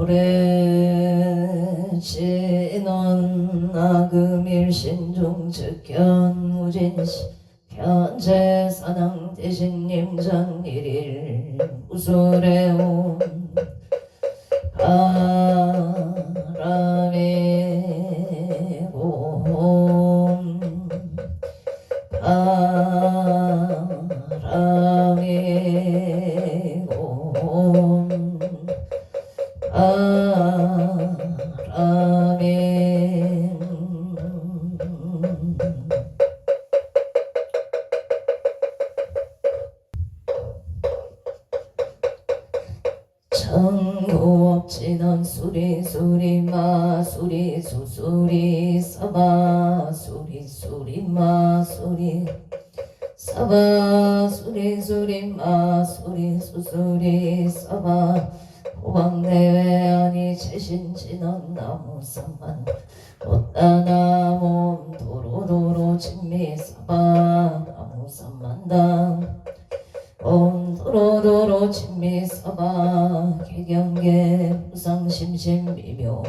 오래 지난 나금일신중 즉견무진시 현재사당 대신님 전일일 우술해온 바람이고 천고업진원 수리수리 마수리 수수리 사바수리 수리 마수리 사바수리 수리 마수리 수수리 사바 호박내외 아니 재신진원 나무산만 옷다나몸 도로도로 진미 사바 나무산만당 옴 도로도로 진미사바 개경계 무상심심미묘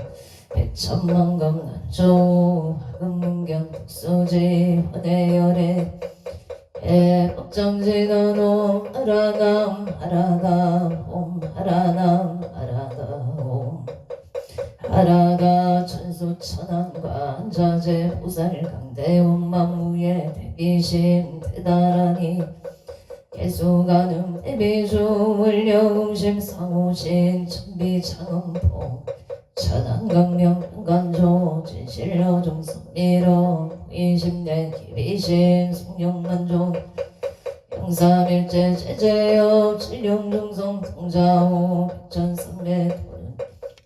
백천만금 난조 하금문경 독소지 헌해열애 해법정지는 옴 하라남 하라감 옴 하라남 하라감 옴 하라가 천수천왕과 안자재 호살강대온 만무예 대비심 대다라니 개수가능 대비주 원려음심 상호신 천비창음포 천안강령 간조 진실로 종성미로 이심내 기비심 송영만조 영삼일제 제제업 칠룡중성 통자호 백천삼매토는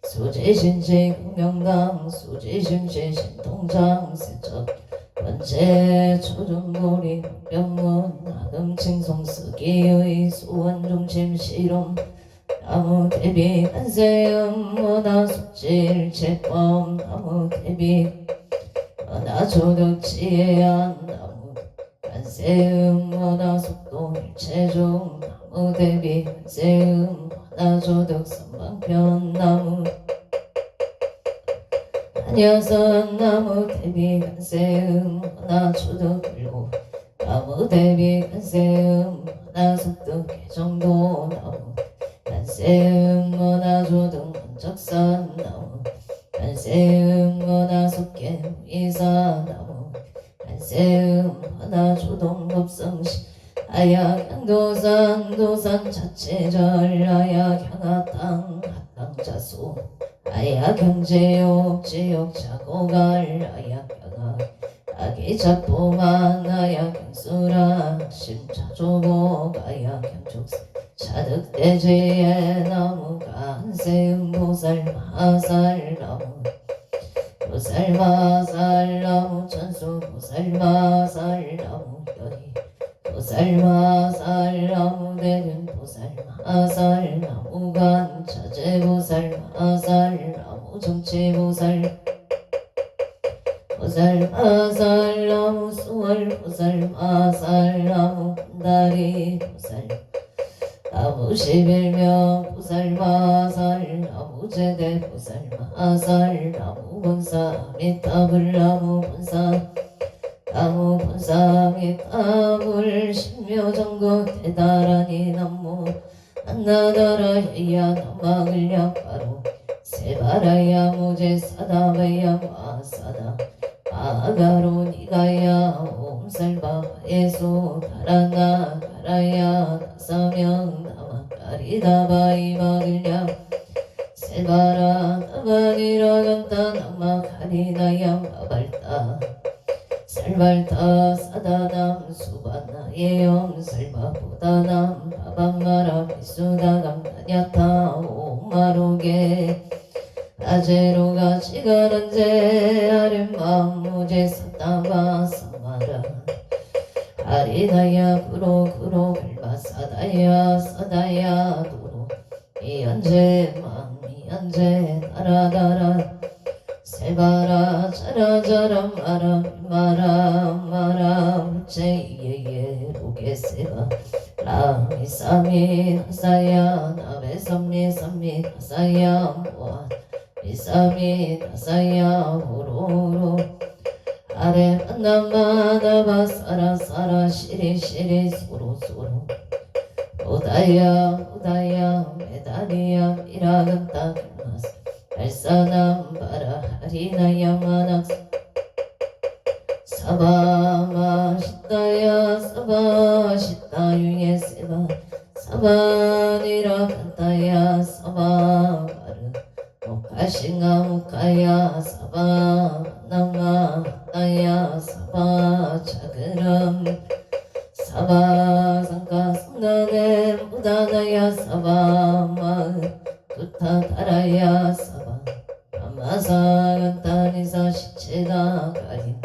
수지신시 극명당 수지심시 신통장 세척 번째 초중고리 병문 나금칭송쓰기의 수원중심 실험 나무 대비 간세음 원화 숙질 채범 나무 대비 원화 조덕지혜안 나무 간세음 원화 속도 일체중 나무 대비 간세음 원화 조덕 선방편 나무 한여선 나무 대비 간세음 하나 초덕을로 나무 대비 간세음 하나 속도 개정도 나무 간세음 하나 조덕 원적산 나무 간세음 하나 속개 이사 나무 간세음 하나 조동 법성시 아약향도산 도산 자체절 아약향하땅 하땅자수 아야경제욕 지욕 자고갈 아야경아 아기자포만 아야경수라 심자조복 아야경축 자득대지에 나무간세음 보살마살나무 보살마살나무 천수 보살마살나무 여희 보살마살나무 대륜 보살마살나무간 자제보살마살나무 정치보살 보살마살나무 수월 보살마살나무 반다리 보살 나무 11명 보살마살나무 제대 보살마살나무 본사 미타불나무 본사 나무 본사 미타불 신묘정국 대다라니 남무 한나더라 해야 남막을 약바로 세바라야 무제 사다바야 마사다 아가로 니가야 옴살바 예수 다라나 가라야 나사명 나마가리다바이 막을야 세바라 나바니라 간다 나마가리나야 마발다 살발타 사다남 수바나예 엄살바보다남 바방마라 비수다감 나냐타 오마로게 아제로가 지가란제 아랫마음 무제 사다바 사마라 아리나야 구로 발바사다야 사다야 도로 이안제 맘 이안제 다라다라 세바라 자라자라 마라 마라 마라 제예예 로게세바 라미 사미 나사야 나베 삼미 삼미 나사야 모아 미사미 나사야 호로로 아래 만나마나바 사라 사라 시리 시리 소로 소로 오다야 오다야 메다리야 미라간다 글마스 발사남 바라 하리나야 마낙스 사바 마시다야 사바 시다 유예 세바 사바니라 간다야 사바 바르 오카싱가 오카야 사바 나마 나야 사바 차그람 사바 상가 상나네 무다나야 사바 마으 두타 다라야 사바 아마사 간다니사 시체다 가린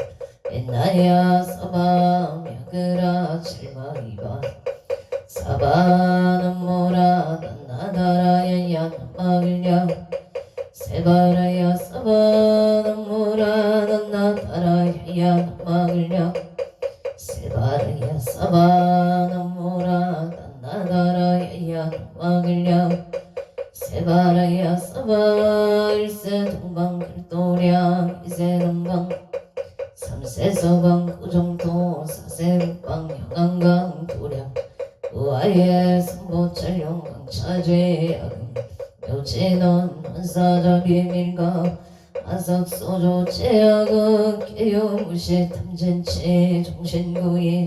엔나야 사바 мя그라 칠마이바 사바는 모라 난나다라야야 남마길랴 세바라야 사바는 모라 난나다라야야 남마길랴 세바라야 사바는 모라 난나다라야야 남마길랴 세바라야 사바 일세 동방 글도량 이세 동방 삼세서방 구정토 사세국방 영안강 도량 우아예 삼보철 영광 차죄야금 묘진원 원사자 비밀가 아석소조 제야금 개요무시 탐진치 정신구이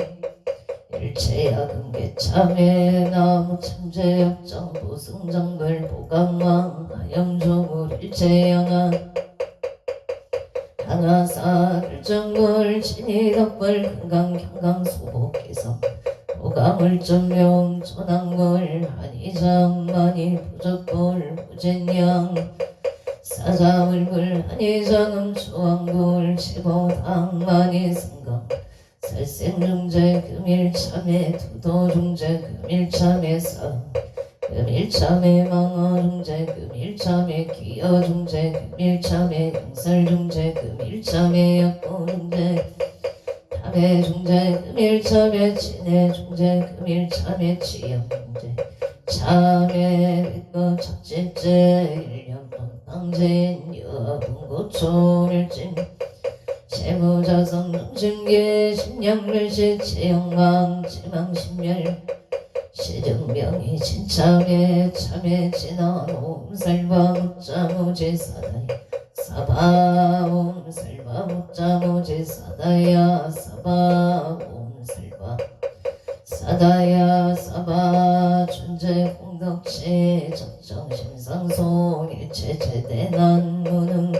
일체야금 개참에 나무 참제역정 보승정글 보강왕 하영조물 일체영아 하나사 글정물 진이덕불 금강 경강 소복기성 보강을 전명 전항물 한이장만이 부적불 무진양 사자물불 한이장음 주왕불 치보당만이 승강 살생중재 금일참에 두도중재 금일참에 싸움 금일참에 망어중재 금일참에 기여중재 금일참에 영설중재 금일참에 역보중재 탐해중재 금일참에 친해중재 금일참에 치영중재 참에 믿고 착집재 일념동 땅진 여분고초일진 재무자성 중심계 신양글시 채영망 지망신멸 시정명이 진참에 참에 진원 옴살바 묻자무지 사다이 사바 옴살바 묻자무지 사다야 사바 옴살바 사다야 사바 존재 공덕치 적정심상소 일체제대난 무능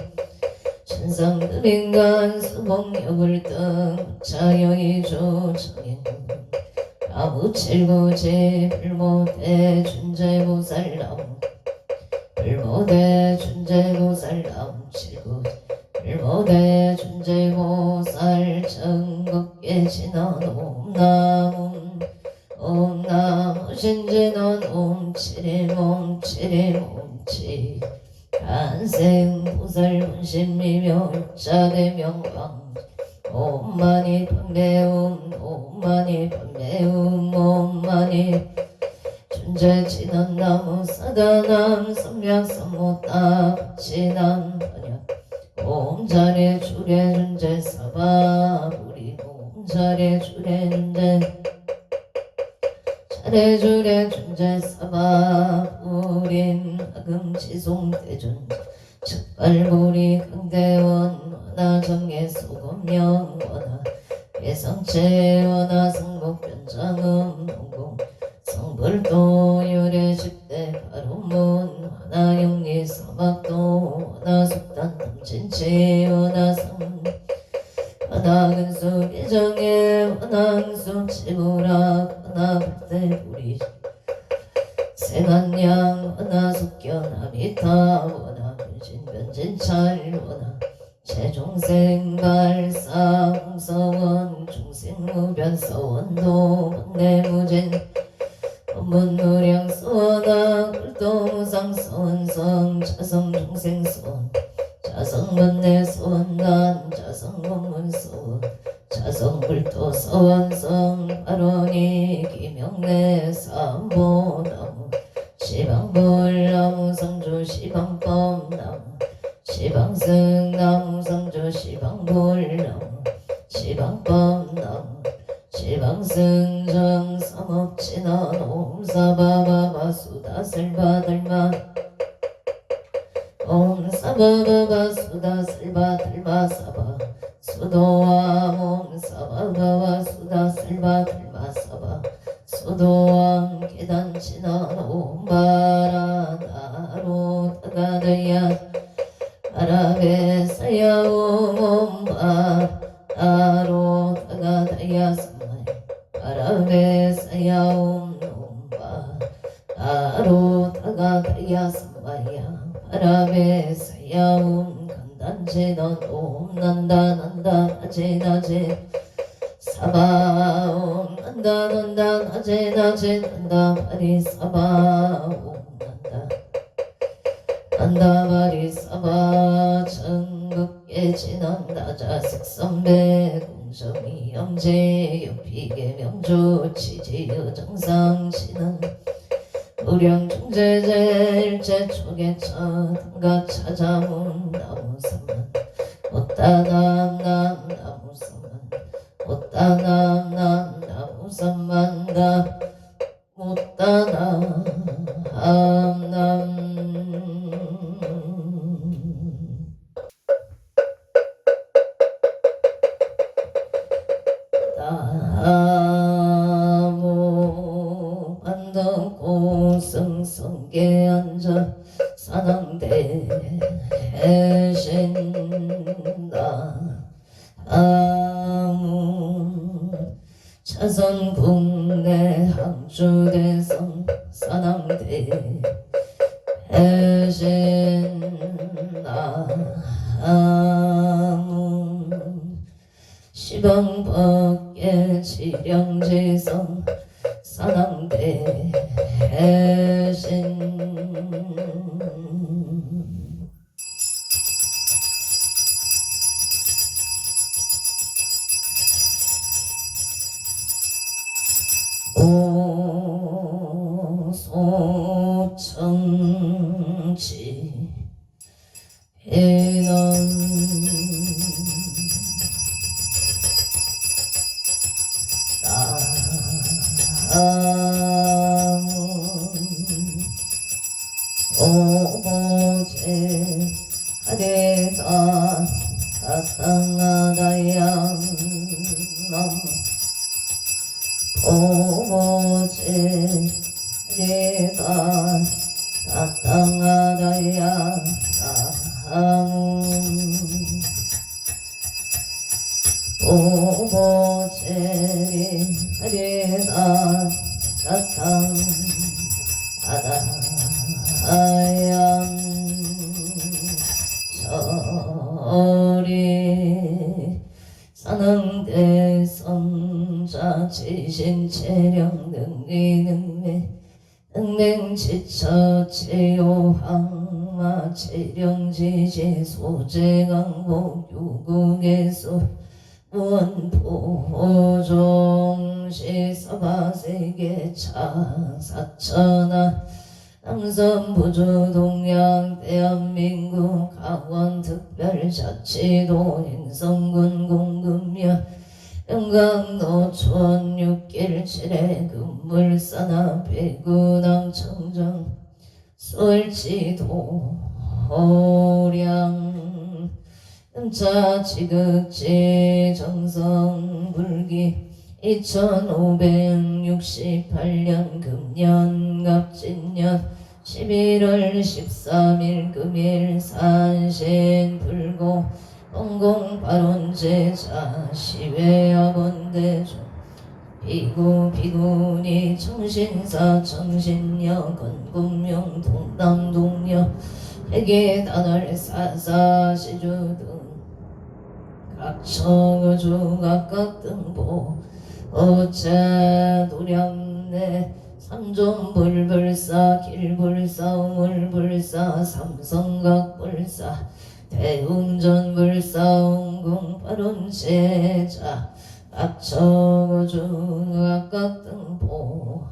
천상금인간 수복력을 등 자여이조 정인군 아부칠구지 불모대 준재보살나무 불모대 준재보살나무 칠구 불모대 준재보살 전국계 진원 옴나무 옴나무 신진원 옴치림 옴치림 옴치 간생보살 문신미묘 육자대명왕 옴마니 판매움 옴마니 판매움 옴마니 존재진원나무 사다남 삼약삼모따 지남 번역 옴자리 주례 존재 사바 우리 옴자리 주례 존재 자례 주례 존재 사바 우린 하금지송대존 즉발보리 강대원 원하정예 소금령 원하 예성체 원하 성복변장음 농공 성불도 유례 십대 바로문 원하 영리 사막도 원하 속단 탐진치 원하 성 원하 근수 비정예 원하 근수 치부락 원하 불대부리 생한양 원하 속견아미타 원하 변신변진찰 원하 최종생발상서원 중생무변서원도 막내무진 법문무량서원학 불도무상서원성 자성중생서원 자성문내서원난 자성법문서원 자성불토 서원성 발원이 기명내 삼보나무 시방불나무 상주 시방법나무 시방승나무 상주 시방불나무 시방법나무 시방승정 삼업진원 옴사바바바 수다슬바들마 옴사바바바 수다슬바들마사바 수도암 옴사바바바 수다슬바들마사바 수도암 계단진원 옴바라나로 타가드야 아라베사야 옴바라로 타가드야 스마이 아라베사야 옴바라로 타가드야 스마야 아라베사야 간단제넌 옴난다 난다 나제 나제 사바 옴난다 난다 나제 나제 난다 바리 사바 옴난다 난다 바리 사바 전국에 지난다 자식선배 공점이 영재 옆이계 명조 치지여 정상치는 무량중재제 일제 초계차 등가 찾아문 나무사만 못다남 나무사만 못다남 나무사만다 못다남 나무 안덕고 성성계 앉아 사당대 해신다 나무 차선 국내 항주대성 사당대 해신다 나무 시방법계 지령지성 사당대 해신 오소청지 해넌 오보제 하대가 가땅하다양 넘 오보제 하대가 가땅하다양 오보제 하대가 가땅하다양 저리 사능대 선자 지신체령 능리능매 능맹지처 체요항마 체령지지 소재강복 유국에서 원포종시 서바세계 차사천하 남선부주 동양 대한민국 강원특별자치도 행성군 공금면 영광노촌 6길 7회 금물산하 배구남 청정 솔지도 호량 음차 지극지 정성불기 2568년 금년 갑진년 11월 13일 금일 산신불고 공공발원제자 시외학원대중 비구비구니 정신사 정신여 건군명 동남동여 회계단월 사사시주 등 각처거주 각각 등보 어째 도량내 삼존불불사 길불사 우물불사 삼성각불사 대웅전불사 웅궁발원제자 앞처주 각각등보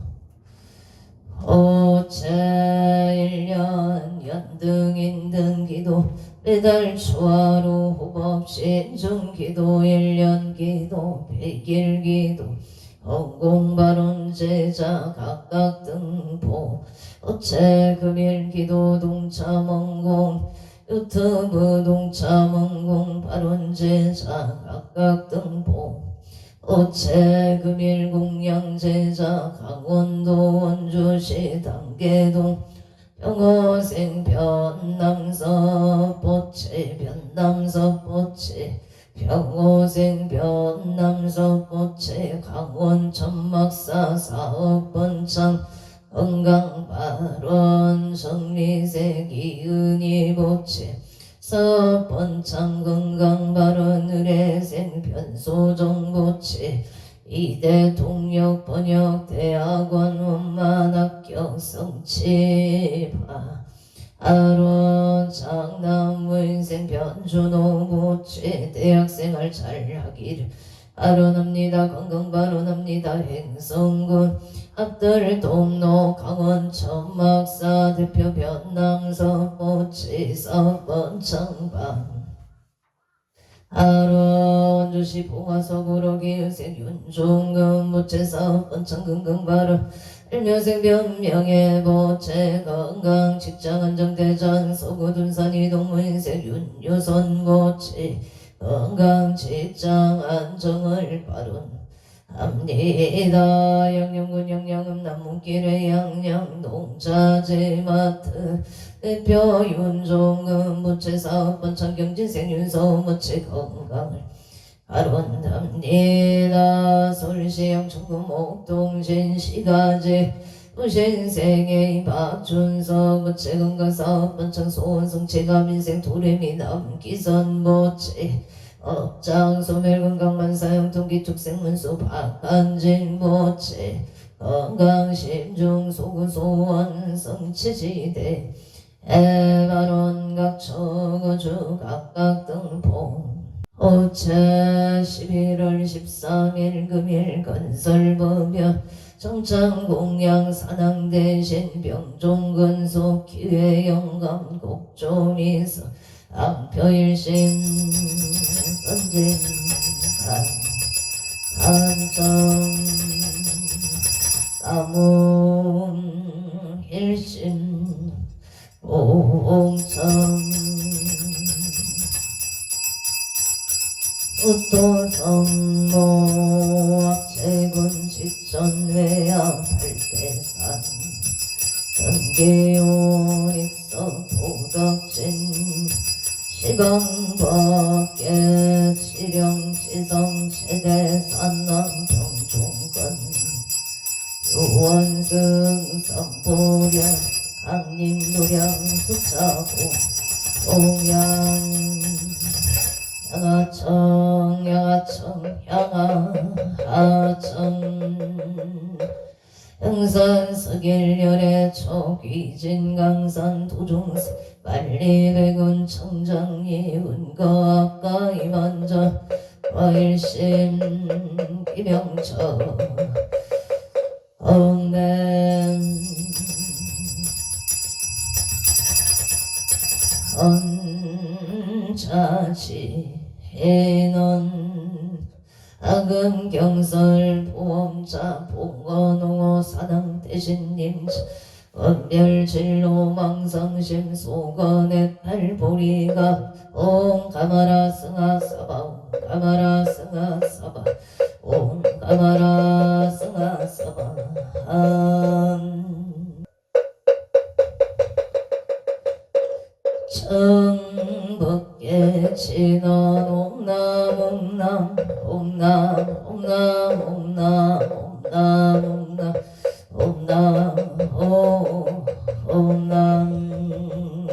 오체일년 연등인등기도 매달 초하루 호법 신중기도 1년기도 백일기도 헌공발언 제자 각각등보 오체금일기도 동참원공 유튜브 동참원공 발언 제자 각각등보 오체금일 공양제자 강원도 원주시 당계동 병어생 변남섭 보채 변남섭 보채 병어생 변남섭 보채 강원 천막사 사업번창 건강발원 성리세 기은이 보채 사업번창 건강발원 의뢰생 변소정보치 이대 동력 번역 대학원 원만학교 성치파 아론 장남문생 변준호보치 대학생활 잘하기를 발언합니다. 건강발언합니다. 행성군 앞들 동로 강원 천막사 대표 변남섭 보치사 번창반 아론주시 봉화서구로 기은생 윤종금 보치사 번창건강발언 일묘생 변명예 보채 건강 직장 안정대장 서구둔산 이동문생 윤유선 보치 건강 직장 안정을 발언합니다. 양양군 양양읍 남문길의 양양 농자재마트 대표 윤종금 부채사업 번창경진생 윤서 무채 건강을 발언합니다. 서울시 양천구 목동신 시가지 우신생의 박준서 무채 건강사업 번창 소원성 체가민생 도레미 남기선 무채 업장 소멸 건강만사형 통기축생문수 박한진 무채 건강심중 소구 소원 성치지대 에바론 각초거주 각각등포 오차 11월 13일 금일 건설법연 정창공양 산항대신 병종근속 기회영감 곡조미서 암표일심 선진간 한정 사문 일심 옹청 우토성모 악체군 직전외야 발대산 전기오 익서 도덕진 시강밖에 치령지성 세대산남 병종건 유원승 삼보령 강림노량 숫자고 동양 양하청 양하청 양하하청 영산 서길열의 초귀진 강산 도종서 만리백운 청장리 운거학과 이만저 와일심 기명처 엉맨 헌자지 해넌 아금경설 보험자 봉어농어 사당대신님 원별진로 망상심 소건의 팔보리가 옴 가마라 승하사바 옴 가마라 승하사바 옴 가마라 승하사바 청법계 진원 옴남 옴남 옴남 옴남 옴남 옴남 옴남 옴남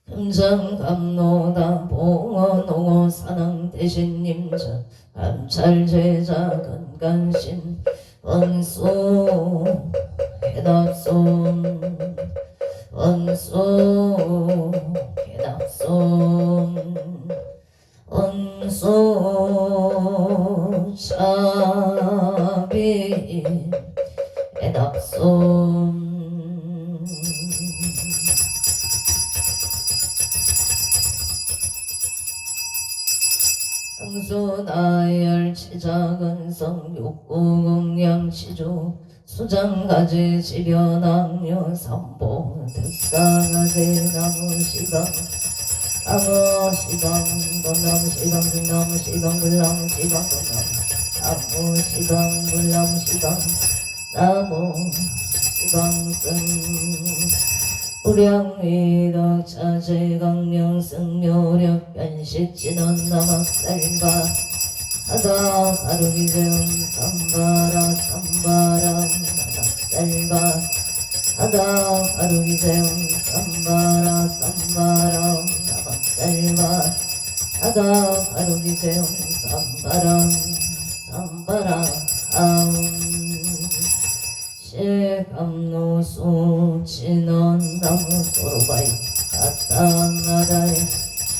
금정감노다 봉어농어 산항대신님자 감찰제자 건강신 원수 해답손 원수 해답손 원수 자 용수 나열 치작은성 육구공양 치주 수장가지 지변악류 삼보 득사가지 나무시방 나무시방 돈나무시방 등나무시방 불나무시방 돈나무 나무시방 불나무시방 나무시방승 우량위덕 차제강령 승묘력 변식진원 남악살바 하다 가루기재음 삼바라 삼바람 남악살바 하다 가루기재음 삼바라 삼바람 남악살바 하다 가루기재음 삼바람 삼바람 시감노수 진원 나무 소로바이 가땅나다이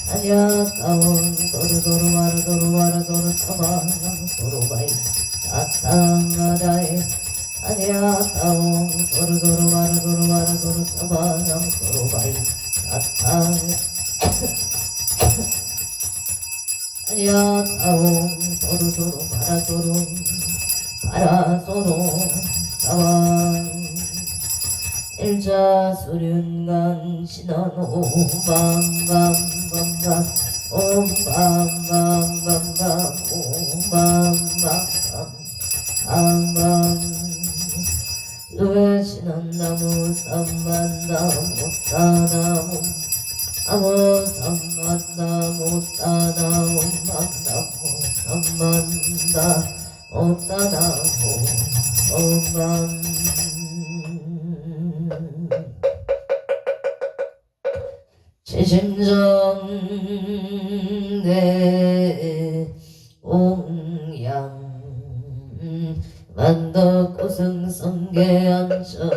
아냐가온 도루도루 와르도루 와르도루 사바 나무 소로바이 가땅나다이 아냐가온 도루도루 와르도루 와르도루 사바 나무 소로바이 가땅 아냐가온 도루도루 바라도루 바라소로 사왕 일자 수륜간 신원 오밤밤밤밤밤 옴밤밤밤밤밤 오밤밤밤밤밤 루에 신원나무 삼만나무 따나무 아무 삼만나무 따나무 맘나무 삼만나 오따나무 오만 제심정 내 옹양 만덕고승 성계 앉아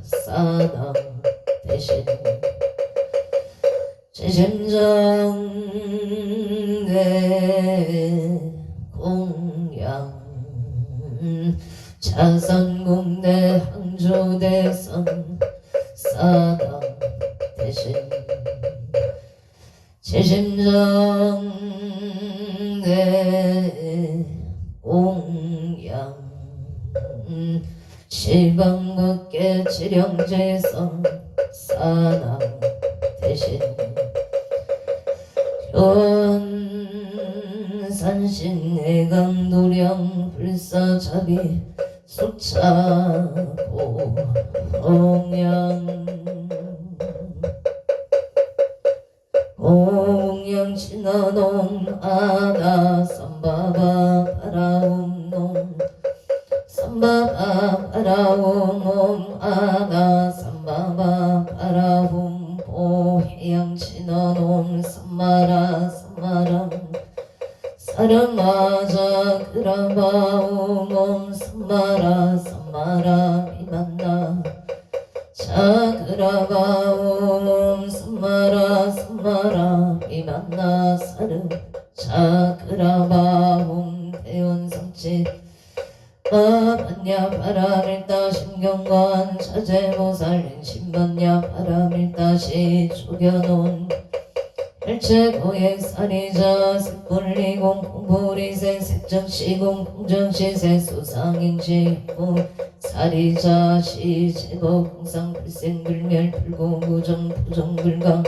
사당 대신 제심정 내 공양 차선국내 항조대선 사당 대신 제심정 내 공양 시방극계 지령제선 사당 대신 산신 애강도량 불사잡이 수차고 공양 공양 진화놈 아나 삼바바 바라움놈 삼바바 바라움놈 아나 삼바바 바라움 보해양 진화놈 삼마라 삼마람 사랑마자 그라바오몸 삼마라 삼마라 미만나 자그라바오몸 삼마라 삼마라 미만나 사름 자그라바옴 대원성치 아반야 바람일다 심경관 자제모살린 신반야 바람일다시 죽여놓은 일체고액 사리자 색불리공 공불이세 색정시공 공정시세 수상인지 사리자 시제거 공상 불생불멸 불공부정 부정불강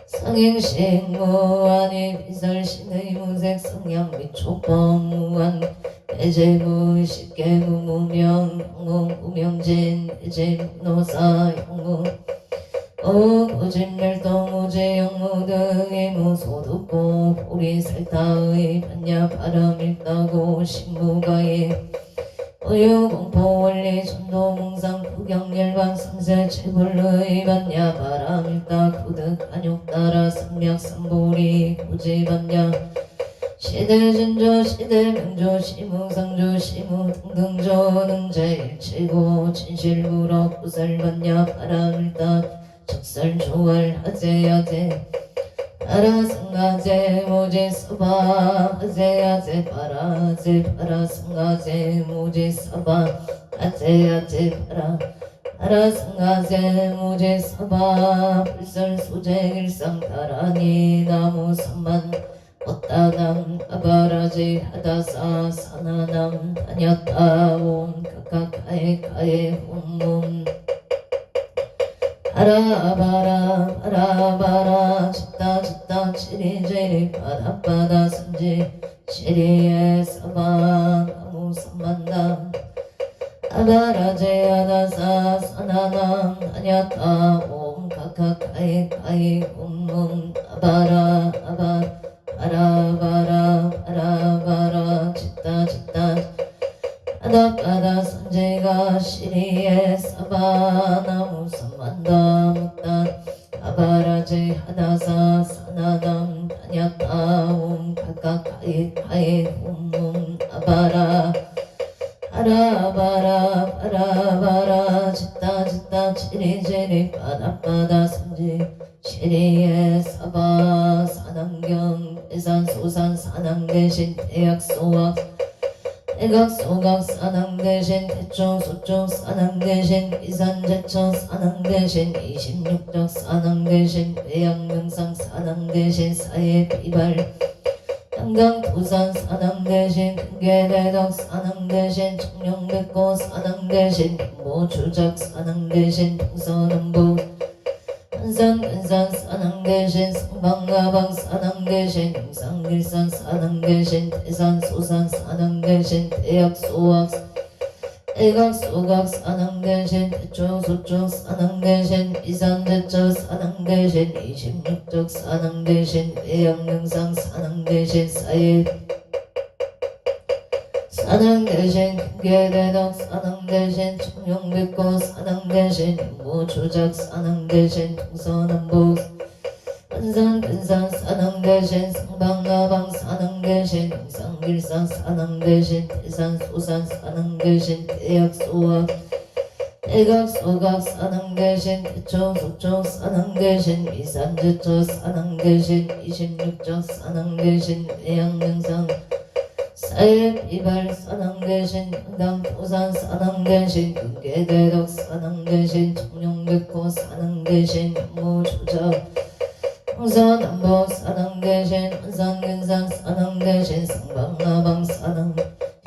상행식무안이 비설신의 무색 성향 미촉범무안 배제무 십계무 무명 형무 무명진 배제무노사 형무 고진멸동무제 영무 등의 무소득고 보리살타의 반야 바람일다고 신무가의 의유공포원리 전도몽상 부경열반 삼세 채불의 반야 바람일다 구득 안욕따라 삼맥삼보리 고지반야 시대진조 시대명조 시무상조 시무 등등조 능제 일체고 진실무럭 구살반야 바람일다 적설조월 하제야제 파라승가제 모제 서바 하제야제 파라제 파라승가제 모제 서바 하제야제 파라승가제 모제 서바 불설소제 일상타라니 나무 삼만 어따남 아바라지 하다사 사나남 다녔다 옴 카카카에 가에 홈몸 바라바라 바라바라 짓다 치리제리 바다바다 선지 시리에 사바 나무 삼만담 아바라제 하다사 사나남 다녔다 옴 카카카에 가에 홈몸 아바라 바라바라 바라바라 짓다 바다바다 선제가 시리에 사바 나무 삼만다 묵단 아바라제 하다사 사나담 다녔다 옴 카카카이 카이 홈몸 아바라 바라바라 바라바라 짓다 치리제리 바다바다 선지 시리에 사바 사남경 대산 소산 사남 대신 대약 소학 대각 소각 사남 대신 대총 소총 사남 대신 비산 제천 사남 대신 26적 사남 대신 배양명상 사남 대신 사회 비발 양강 부산 사남 대신 큰계대덕 사남 대신 청룡백고 사남 대신 모주작 사남 대신 동서남북 한산 사남 대신 성방가방 사남 대신 용상길산 사남 대신 대산 소산 사남 대신 대약 소학 대각 소각 사남 대신 대초 소초 사남 대신 비산 대처 사남 대신 26적 사남 대신 배양명상 사남 대신 사일 사남 대신 큰계대덕 사남 대신 청룡백고 사남 대신 모조작 사남 대신 동서남북 한산 사남 대신 성방가방 사남 대신 용상길산 사남 대신 대산 소산 사남 대신 대약 소학 대각 소각 사남 대신 대초 소초 사남 대신 비산 제처 사남 대신 26적 사남 대신 배양명상 사일 비발 사남 대신 양강 부산 사남 대신 큰계대덕 사남 대신 청룡백호 사남 대신 모조작 동서남북 사남 대신 한산근산 사남 대신 성방나방 사남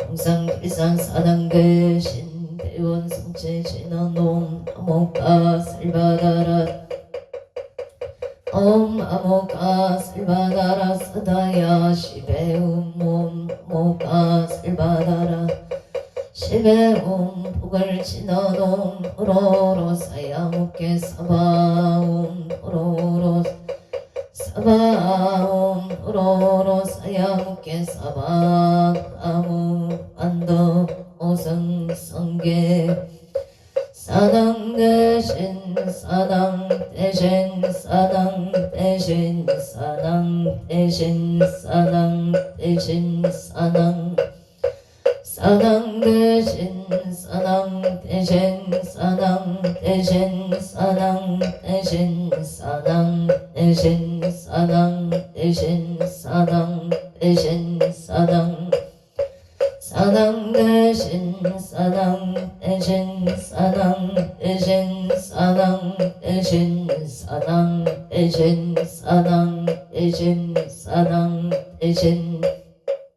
용상길산 사남 대신 대원 성체 진원옴 아모가 살바다라 옴 아모가 살바다라 사다야 시베옴 아모가 살바다라 시베옴 복을 진원옴 호로로 사야목게 사바옴 호로로 사바옴 호로로 사야목게 사바 아무 안더 오성 성계 사당 대신 사당 대신 사당 대신 사당 대신 사당 대신 사당 사당 대신 사당 대신 사당 대신 사당 대신 사당 대신 사당 대신 사당 대신 사당 사당 대신 사당 대신 사당 대신 사당 대신 사당 대신 사당 대신 사당 대신 사당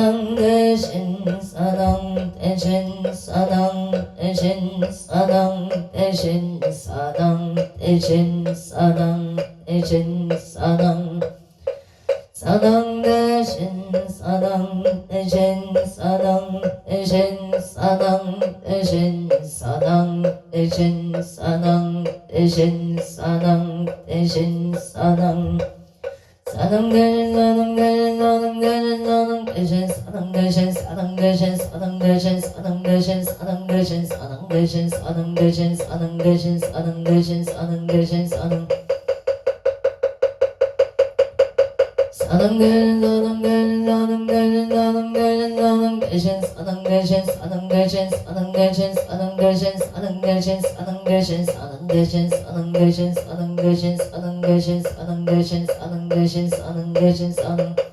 대신 사당 대신 사당 대신 사당 대신 사당 대신 사당 대신 사당 사당 대신 사당 대신 사당 대신 사당 대신 사당 대신 사당 대신 사당 대신 사당 사당 대신 사당 대신 사당 대신 사당 대신 사당 대신 사당 대신 사당 대신 사당 대신 사당 대신 사당 대신 사당 대신 사당 대신 사당 사당 대신 사당 대신 사당 대신 사당 대신 사당 대신 사당 대신 사당 대신 사당 대신 사당 대신 사당 대신 사당 대신 사당 대신 사당 대신 사당 대신 사당 사당 대신 사당 대신 사당 대신 사당 대신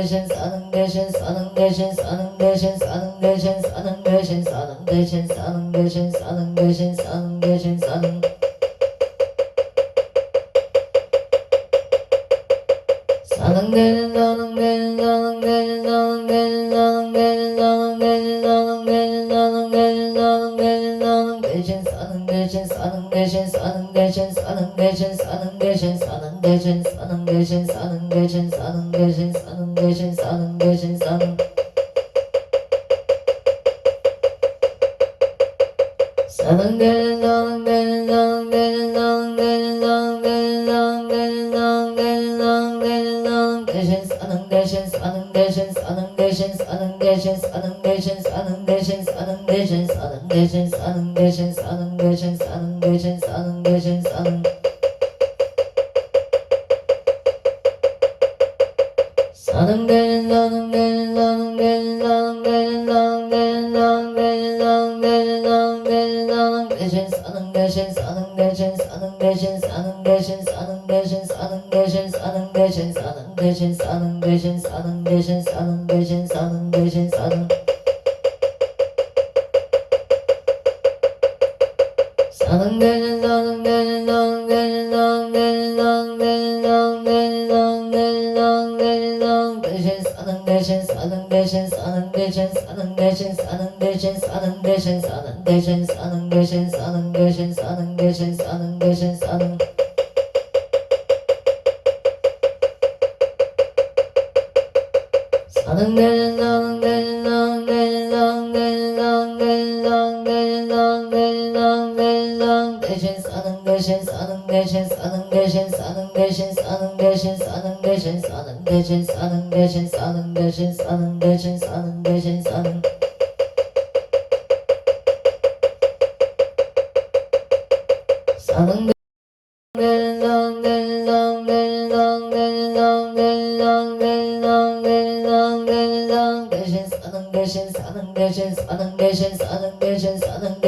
대신 사는 대신 사는 대신 사는 대신 사는 대신 사는 대신 사는 대신 사는 대신 사는 대신 사는 대신 사는 사는 대신 사는 대신 사는 대신 사는 대신 사는 대신 사는 대신 사는 대신 사는 대신 사는 대신 사는 대신 사는 대신 사는 대신 사는 대신 사는 대신 사는 대신 사는 대신 사는 대신 사는 대신 사는 대신 사는 사는 대신 사는 대신 사는 대신 사는 대신 사는 대신 사는 대신 사는 대신 사는 대신 사는 대신 사는 대신 사는 대신 사는 대신 사는 대신 사는 대신 사는 대신 사는 대신 사는 대신 사는 사는 대신 사는 대신 사는 대신 사는 대신 사는 대신 사는 대신 사는 대신 사는 대신 사는 대신 사는 대신 사는 대신 사는 대신 사는 대신 사는 대신 사는 대신 사는 대신 사는 대신 사는 사는 대신 사는 대신 사는 대신 사는 대신 사는 대신 사는 대신 사는 대신 사는 대신 사는 대신 사는 대신 사는 대신 사는 대신 사는 대신 사는 대신 사는 대신 사는 사는 대신 사는 대신 사는 대신 사는 대신 사는 대신 사는 대신 사는 대신 사는 대신 사는 대신 사는 대신 사는 대신 사는 대신 사는 대신 사는 대신 사는 대신 사는 사는 대신 사는 대신 사는 대신 사는 대신 사는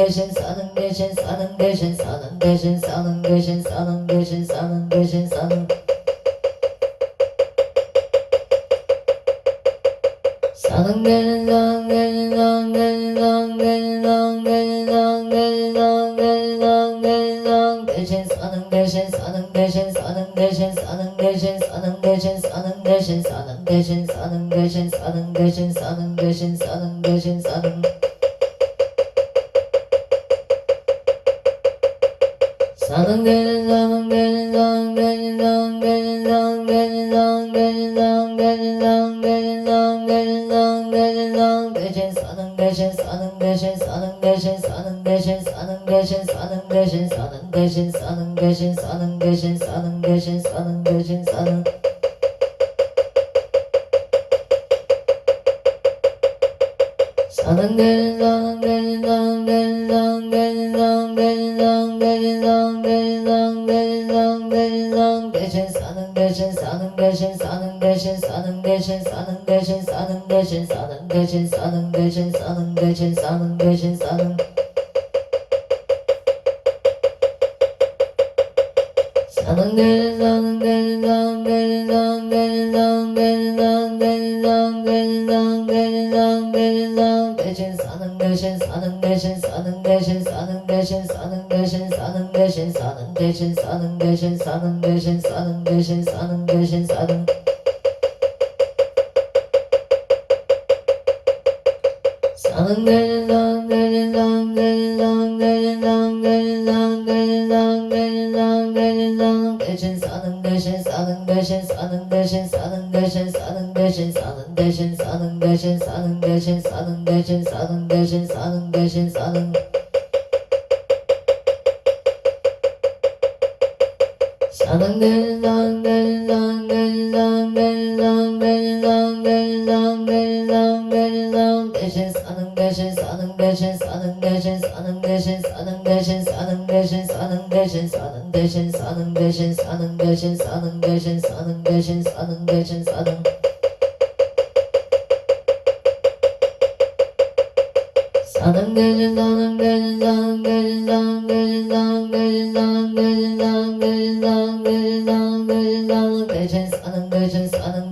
대신 사는 대신 사는 대신 사는 대신 사는 대신 사는 대신 사는 대신 사는 사는 대신 사는 대신 사는 대신 사는 대신 사는 대신 사는 대신 사는 대신 사는 대신 사는 대신 사는 대신 사는 대신 사는 대신 사는 대신 사는 대신 사는 사는 대신 사는 대신 사는 대신 사는 대신 사는 대신 사는 대신 사는 대신 사는 대신 사는 대신 사는 대신 사는 대신 사는 대신 사는 대신 사는 대신 사는 대신 사는 대신 사는 대신 사는 대신 사는 대신 사는 사는 대신 사는 대신 사는 대신 사는 대신 사는 대신 사는 대신 사는 대신 사는 대신 사는 대신 사는 대신 사는 대신 사는 대신 사는 대신 사는 대신 사는 대신 사는 사는 대신 사는 대신 사는 대신 사는 대신 사는 대신 사는 대신 사는 대신 사는 대신 사는 대신 사는 대신 사는 대신 사는 대신 사는 대신 사는 대신 사는 대신 사는 대신 사는 사는 대신 사는 대신 사는 대신 사는 대신 사는 대신 사는 대신 사는 대신 사는 대신 사는 대신 사는 대신 사는 대신 사는 대신 사는 대신 사는 대신 사는 사는 대신 사는 대신 사는 대신 사는 대신 사는 대신 사는 대신 사는 대신 사는 대신 사는 대신 사는 대신 사는 대신 사는 대신 사는 대신 사는 대신 사는 대신 사는 대신 사는 사는 대신 사는 대신 사는 대신 사는 대신 사는 대신 사는 대신 사는 대신 사는 대신 사는 대신 사는 대신 사는 대신 사는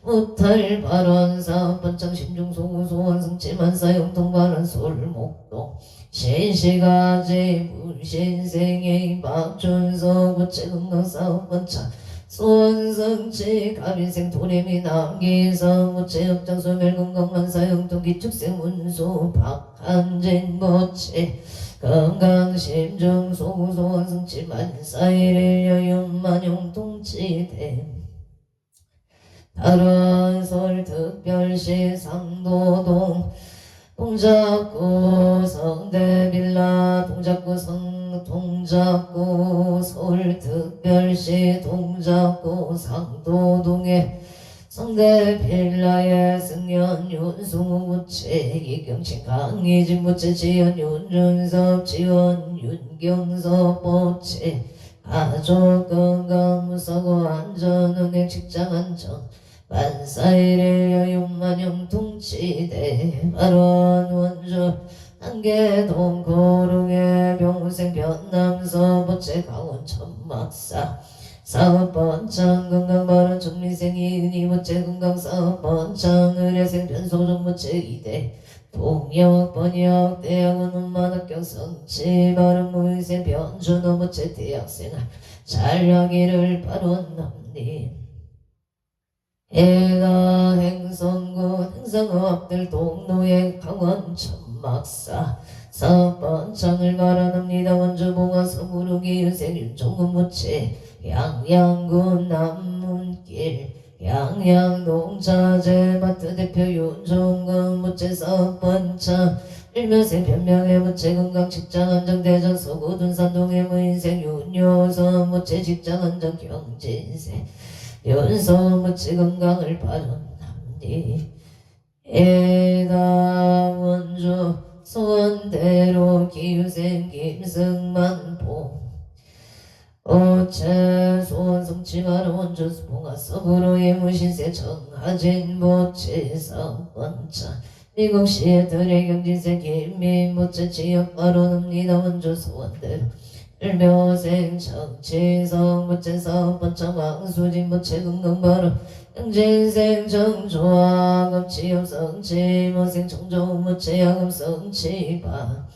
무탈 발원사 번창 심중소구 소원승치만사 영통 발원 솔목동 신시가지 물신생의 박준서 부채금강사 번창 소원성치 가빈생 도래미 남기성 무채역장 소멸건강만사 영통 기축생 문소 박한진 모체 건강심중 소구소원승치 만사일일 여윤만용 통치대 다른솔 특별시 상도동 동작구 성대빌라 동작구 서울특별시 동작구 상도동에 성대빌라의 승연 윤승우부채 이경신 강희진 부채 지연 윤준섭 지원 윤경섭 부채 가족 건강 무사고 안전은행 직장 안전 만사일일 여윤만영 통치대 발원 원주 한계동 고릉의 병생 변남서 부채 강원 천막사 사업번창 건강발원 정리생이 은희부채 건강사업번창 의뢰생 변소정부채 이대 동역 대학원 음반학교 성취발원 무의생 변준어부채 대학생활 잘하기를 바론합니다. 해가 행성군 행성업들 동로의 강원 천막사 사업번창을 바라납니다. 원주봉화 서구르기 윤생 윤종군부채 양양군 남문길 양양농자재마트 대표 윤종근 부채 사업번창 일면생 변명의 부채 건강 직장 안정 대전 서구 둔산동의 무인생 윤효선 부채 직장 안정 경진생 윤서 부채 건강을 바란합니다. 해가 원주 소원대로 기유생 김승만봉 오체 소원성치마루 원주수봉화 서구로의 무신세 정하진 보채 사번차 미국시의 들의 경진세 김민보채 지역바로납니다. 원주 소원대로 일묘생 정치성 보채 사번차 왕수진 보채 건강바로 영진생 정조화금 치엽성치 모생 정조 보채 야금성치바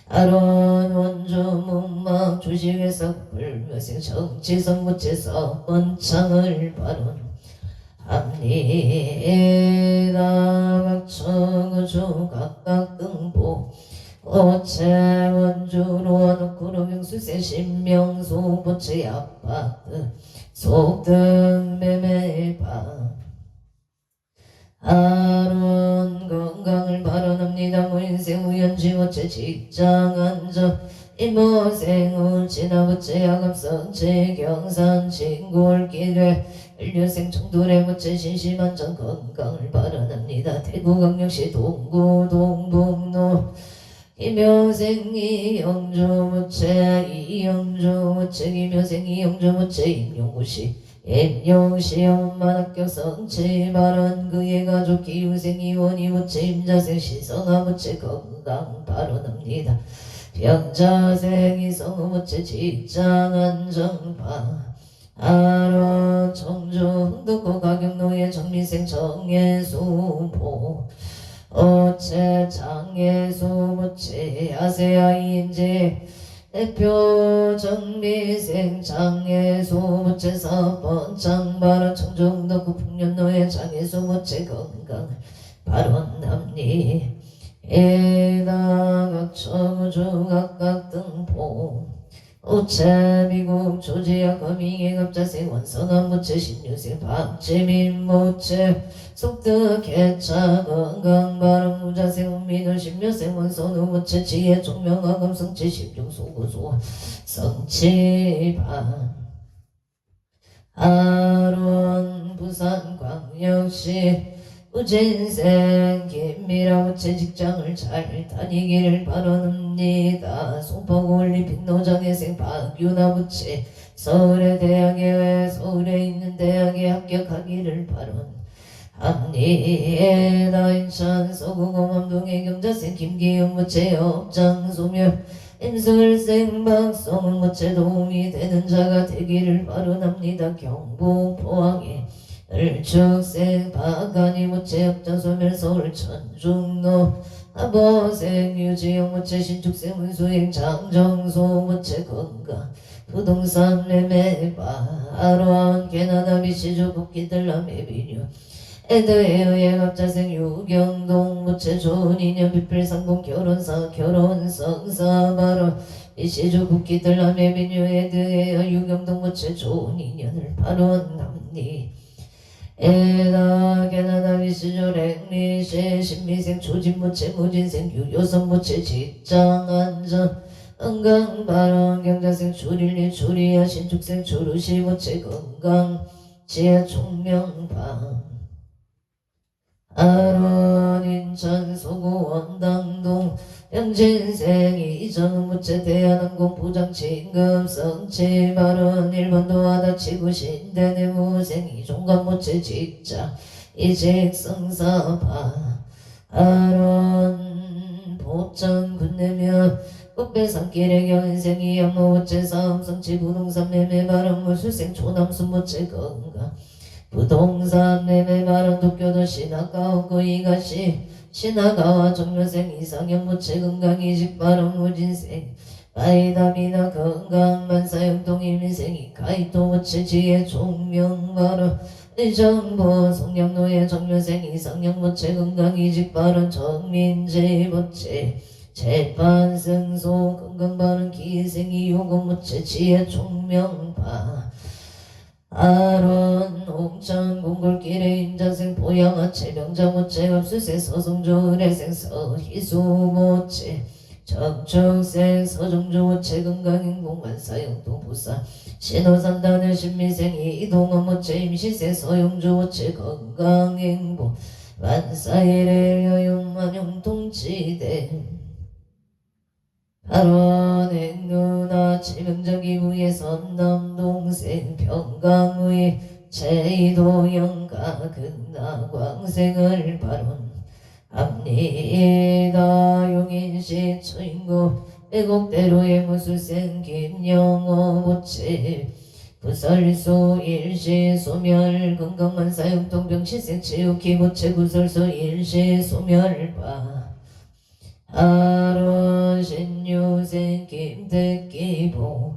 아론 원주 문망 주식회사 불묘생 정치성 무채서 번창을 발언합니다. 각청주 각각 등보 오체 원주로 원옥구로 경수세 신명소 보채 아파트 속등 매매방 아론 건강을 바라납니다. 무인생 우연지 모채 직장 안전 이모생 울진아부채 야금성채 경산 진골길에 인류생 청도래 모채 신심안전 건강을 바라납니다. 대구광역시 동구 동북로 김효생 이영주 모채 이영주 모채 김효생 이영주 모채 임용구시 임용시 엄마학교 성취발언 그의 가족 기후생 이원이 부채 임자생 시성아 부채 건강 발언합니다. 병자생 이성우 부채 직장 안정바 아론 청주 흥덕구 가격노예 정미생 정예수보 오체 장예수 부채 아세아 인재 대표 정미생 장예수 부채 사번창 발언 청중덕구 풍년노예 장예수 부채 건강 발언합니다. 에다각 청주 각각 등포 오체 미국 조지아 거미의 갑자생 원성한 부채 신유생 박재민 부채 속득 개차 건강 발언 무자생 운민호 신묘생 원선우 부채 지혜 종명화 금성치 십중 소구소 성치반 아론 부산광역시 우진생 김미라 부채 직장을 잘 다니기를 바라옵니다. 송파구 올림픽노장회생 박유나 부채 서울의 대학에 서울에 있는 대학에 합격하기를 바라옵니다. 인천 서구공암동의 경자생 김기영 부채 업장소멸 임설생 박성은 부채 도움이 되는 자가 되기를 바라옵니다. 경북 포항에 을축생 박간이 무체 역전소멸 서울 천중로 하보생 유지영 무체 신축생 문수행 장정소 무체 건강 부동산 매매 바로한 개나다 비시주 국기들 남해비뉴 에드에 의해 갑자생 유경동 무체 좋은 인연 비필상봉 결혼성사 바로 비시주 국기들 남해비뉴 에드에 유경동 무체 좋은 인연을 바로한 남니 에다 게나다 비시조 랭리시 신미생 초진무체 무진생 유효선무체 직장안전 건강발언 경자생 출일리 출이야 신축생 출우시무체 건강 지하 총명방 아론 인천 소구 원당동 영진생 이전무체 대한항공 부장친금 성치발언 일본도 하다치고 신대내무생 이종관무체 직자 이직성사파 아론 보천 군내며 꽃배산길의 경인생이 양모무체 사업성치 부동산 매매 발언 무술생 초남순무체 건강 부동산 매매 발언 도쿄도 신학가오고 이가시 신하가와 정려생 이상형 무체 건강 이직 발언 무진생 바이다미나 건강 만사형동 이민생이 가이토 무체 지혜 총명 발언 의정보 송량노예 정려생 이상형 무체 건강 이직 발언 정민재 무체 재판 승소 건강 발언 기생이 요금 무체 지혜 총명파 아론 옥천 공골길의 임자생 보양아체 명자모체 갑수생 서성조의생 서희수모체 정축생 서정조모체 건강행복만사영도 부산 신호산단의 신미생 이동어모체 임시생 서용조모체 건강행복 만사일의 여용만용통치대 발언행 누나 지명적 이후에 선남동생 평강의 제이도영가 근나광생을 발언 합니다 용인시 초인구 애곡대로의 무술생 김영호 모체 부설소 일시 소멸 건강만사용통병시생 체육기 모체 구설소 일시 소멸바 아론 신유생 김택기보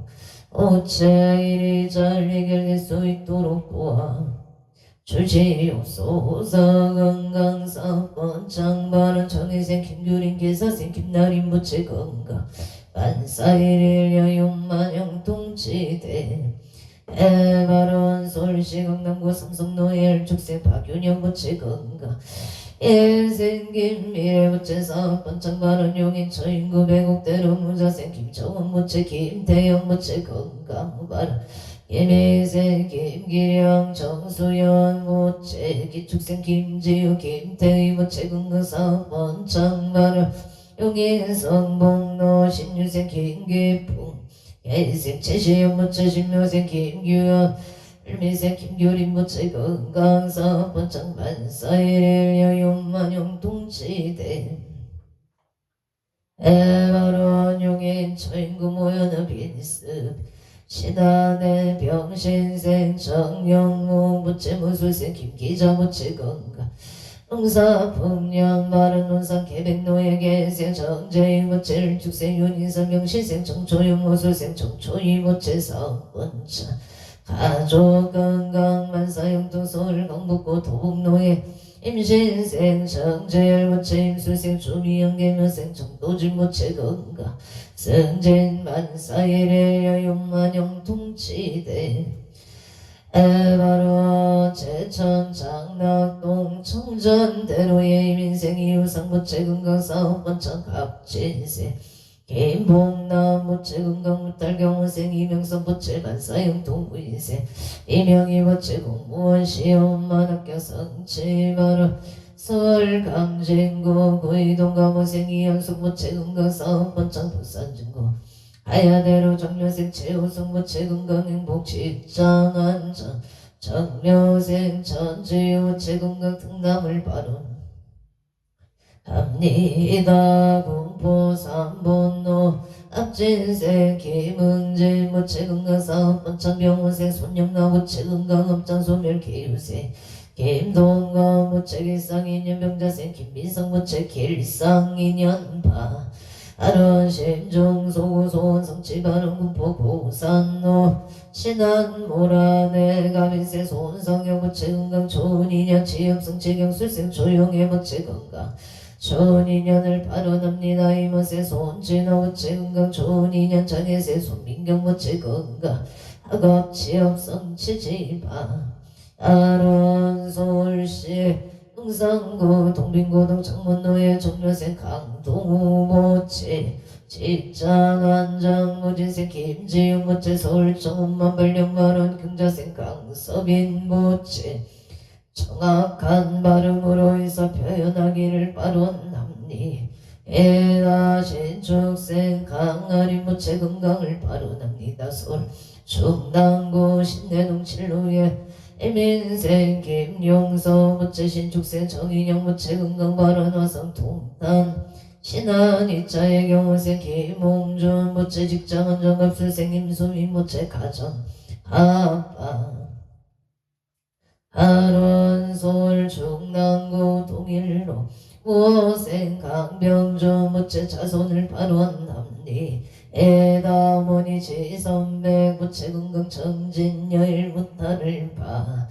오차일이 잘 해결될 수 있도록 도와 주시옵소서. 건강사건 장발은 정혜생 김규린 기사생 김나린 부채 건강 만사일일 여윤만영 통치대 해발원 서울시 강남구 삼성노예 축생 박윤영 부채 건강 일생김 미래부채 사업번 장발은 용인 처인구 배곡대로 무자생 김정원 부채 김태영 부채 건강발은 김희생 김기령 정수연 부채 기축생 김지우 김태희 부채 건강사업번 장발은 용인 성북로 신유생 김기풍 예생 최시영 부채 신묘생 김규현 일미생 김규린 부채 건강사업번 장반사일일 여윤만용 통치대 에바론 용인 처인구 모여는 빈습 신한의 병신생 정영무 부채 무술생 김기자 부채 건강 농사풍량 마른 논산 계백노예 개생 정재희 부채를 축생 윤인선 명신생 정초윤 무술생 정초이 부채 사업번차 가족 건강 만사용통 서울 강북구 도북노예 임신생 정재열 부채 임술생 주미영 개묘생 정도진 부채 건강 승진 만사일의 여윤만영 통치대 에바로 제천 장락동 청전대로의 이민생 이유상 부채 건강 사업번창 갑진생 김봉남 부채 건강 무탈경호생 이명선 부채 만사형 동부인생 이명희 부채 공무원 시험만 합격 성취바로 서울 강진구 구이동 감호생 이현숙 부채 건강 사업번창 부산진구 하야대로 정려생 최우승 부채 건강행복 직장안전 정려생 전지우 부채 건강 등남을 발언 합니다. 공포 삼본노 앞진생 김은진 무채건강사업 번창병원생 손영나 무채건강업장 소멸 기유생 김동건 무채길상인연병자생 김민성 무채길상인연파 아론심중 소구소원 성취바른 군포 고산노 신안 모란의 가민세 손성형 무채건강 좋은인연 지역성취경 술생 조용해 무채건강 좋은 인연을 발언합니다. 이모세 손진호 무채건강 좋은 인연 장애세 손민경 무채건강 학업 취업 성취지바 아론 서울시 흥상구 동빙고동 창문로의 종려생 강동우 모치 직장 안장 무진생 김지윤 모치 서울 정음만 발령발언 경자생 강서빈 모치 정확한 발음으로 해서 표현하기를 발언합니 에다 신축생 강아린 무채 건강을 발언합니다. 서울 충남구 신내동 칠로에 애민생 김용서 무채 신축생 정인영 무채 건강 발언 화성 동탄 신안 이자의 경우생 김홍준 무채 직장 안정갑술생 임수민 무채 가정 아빠 하론 서울 충남구 동일로 우호생 강병주 무채 자손을 발언합니 에다 어머니 지선백 무채 건강 정진여일 무탈을 봐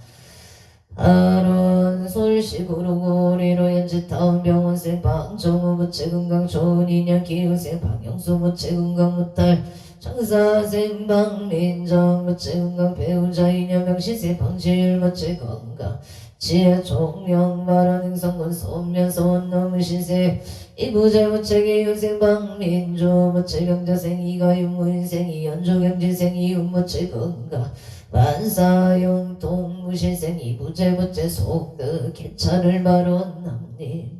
아론 서울시 구로고리로 연지타운 병원생 방정우 무채 건강 좋은 인연 기후생 방영수 무채 건강 무탈 청사생 방민정 무채 건강 배우자 인연명 시세 방지율 무채 건강 지혜 총명 발언 행성군 소면 소원놈의 시세 이부재 무채 기후생 방민주 무채 경자생 이가윤 무인생 이연주 경지생 이윤 무채 건강 만사용 동무실생 이부재 무채 속득 개차를 발언합니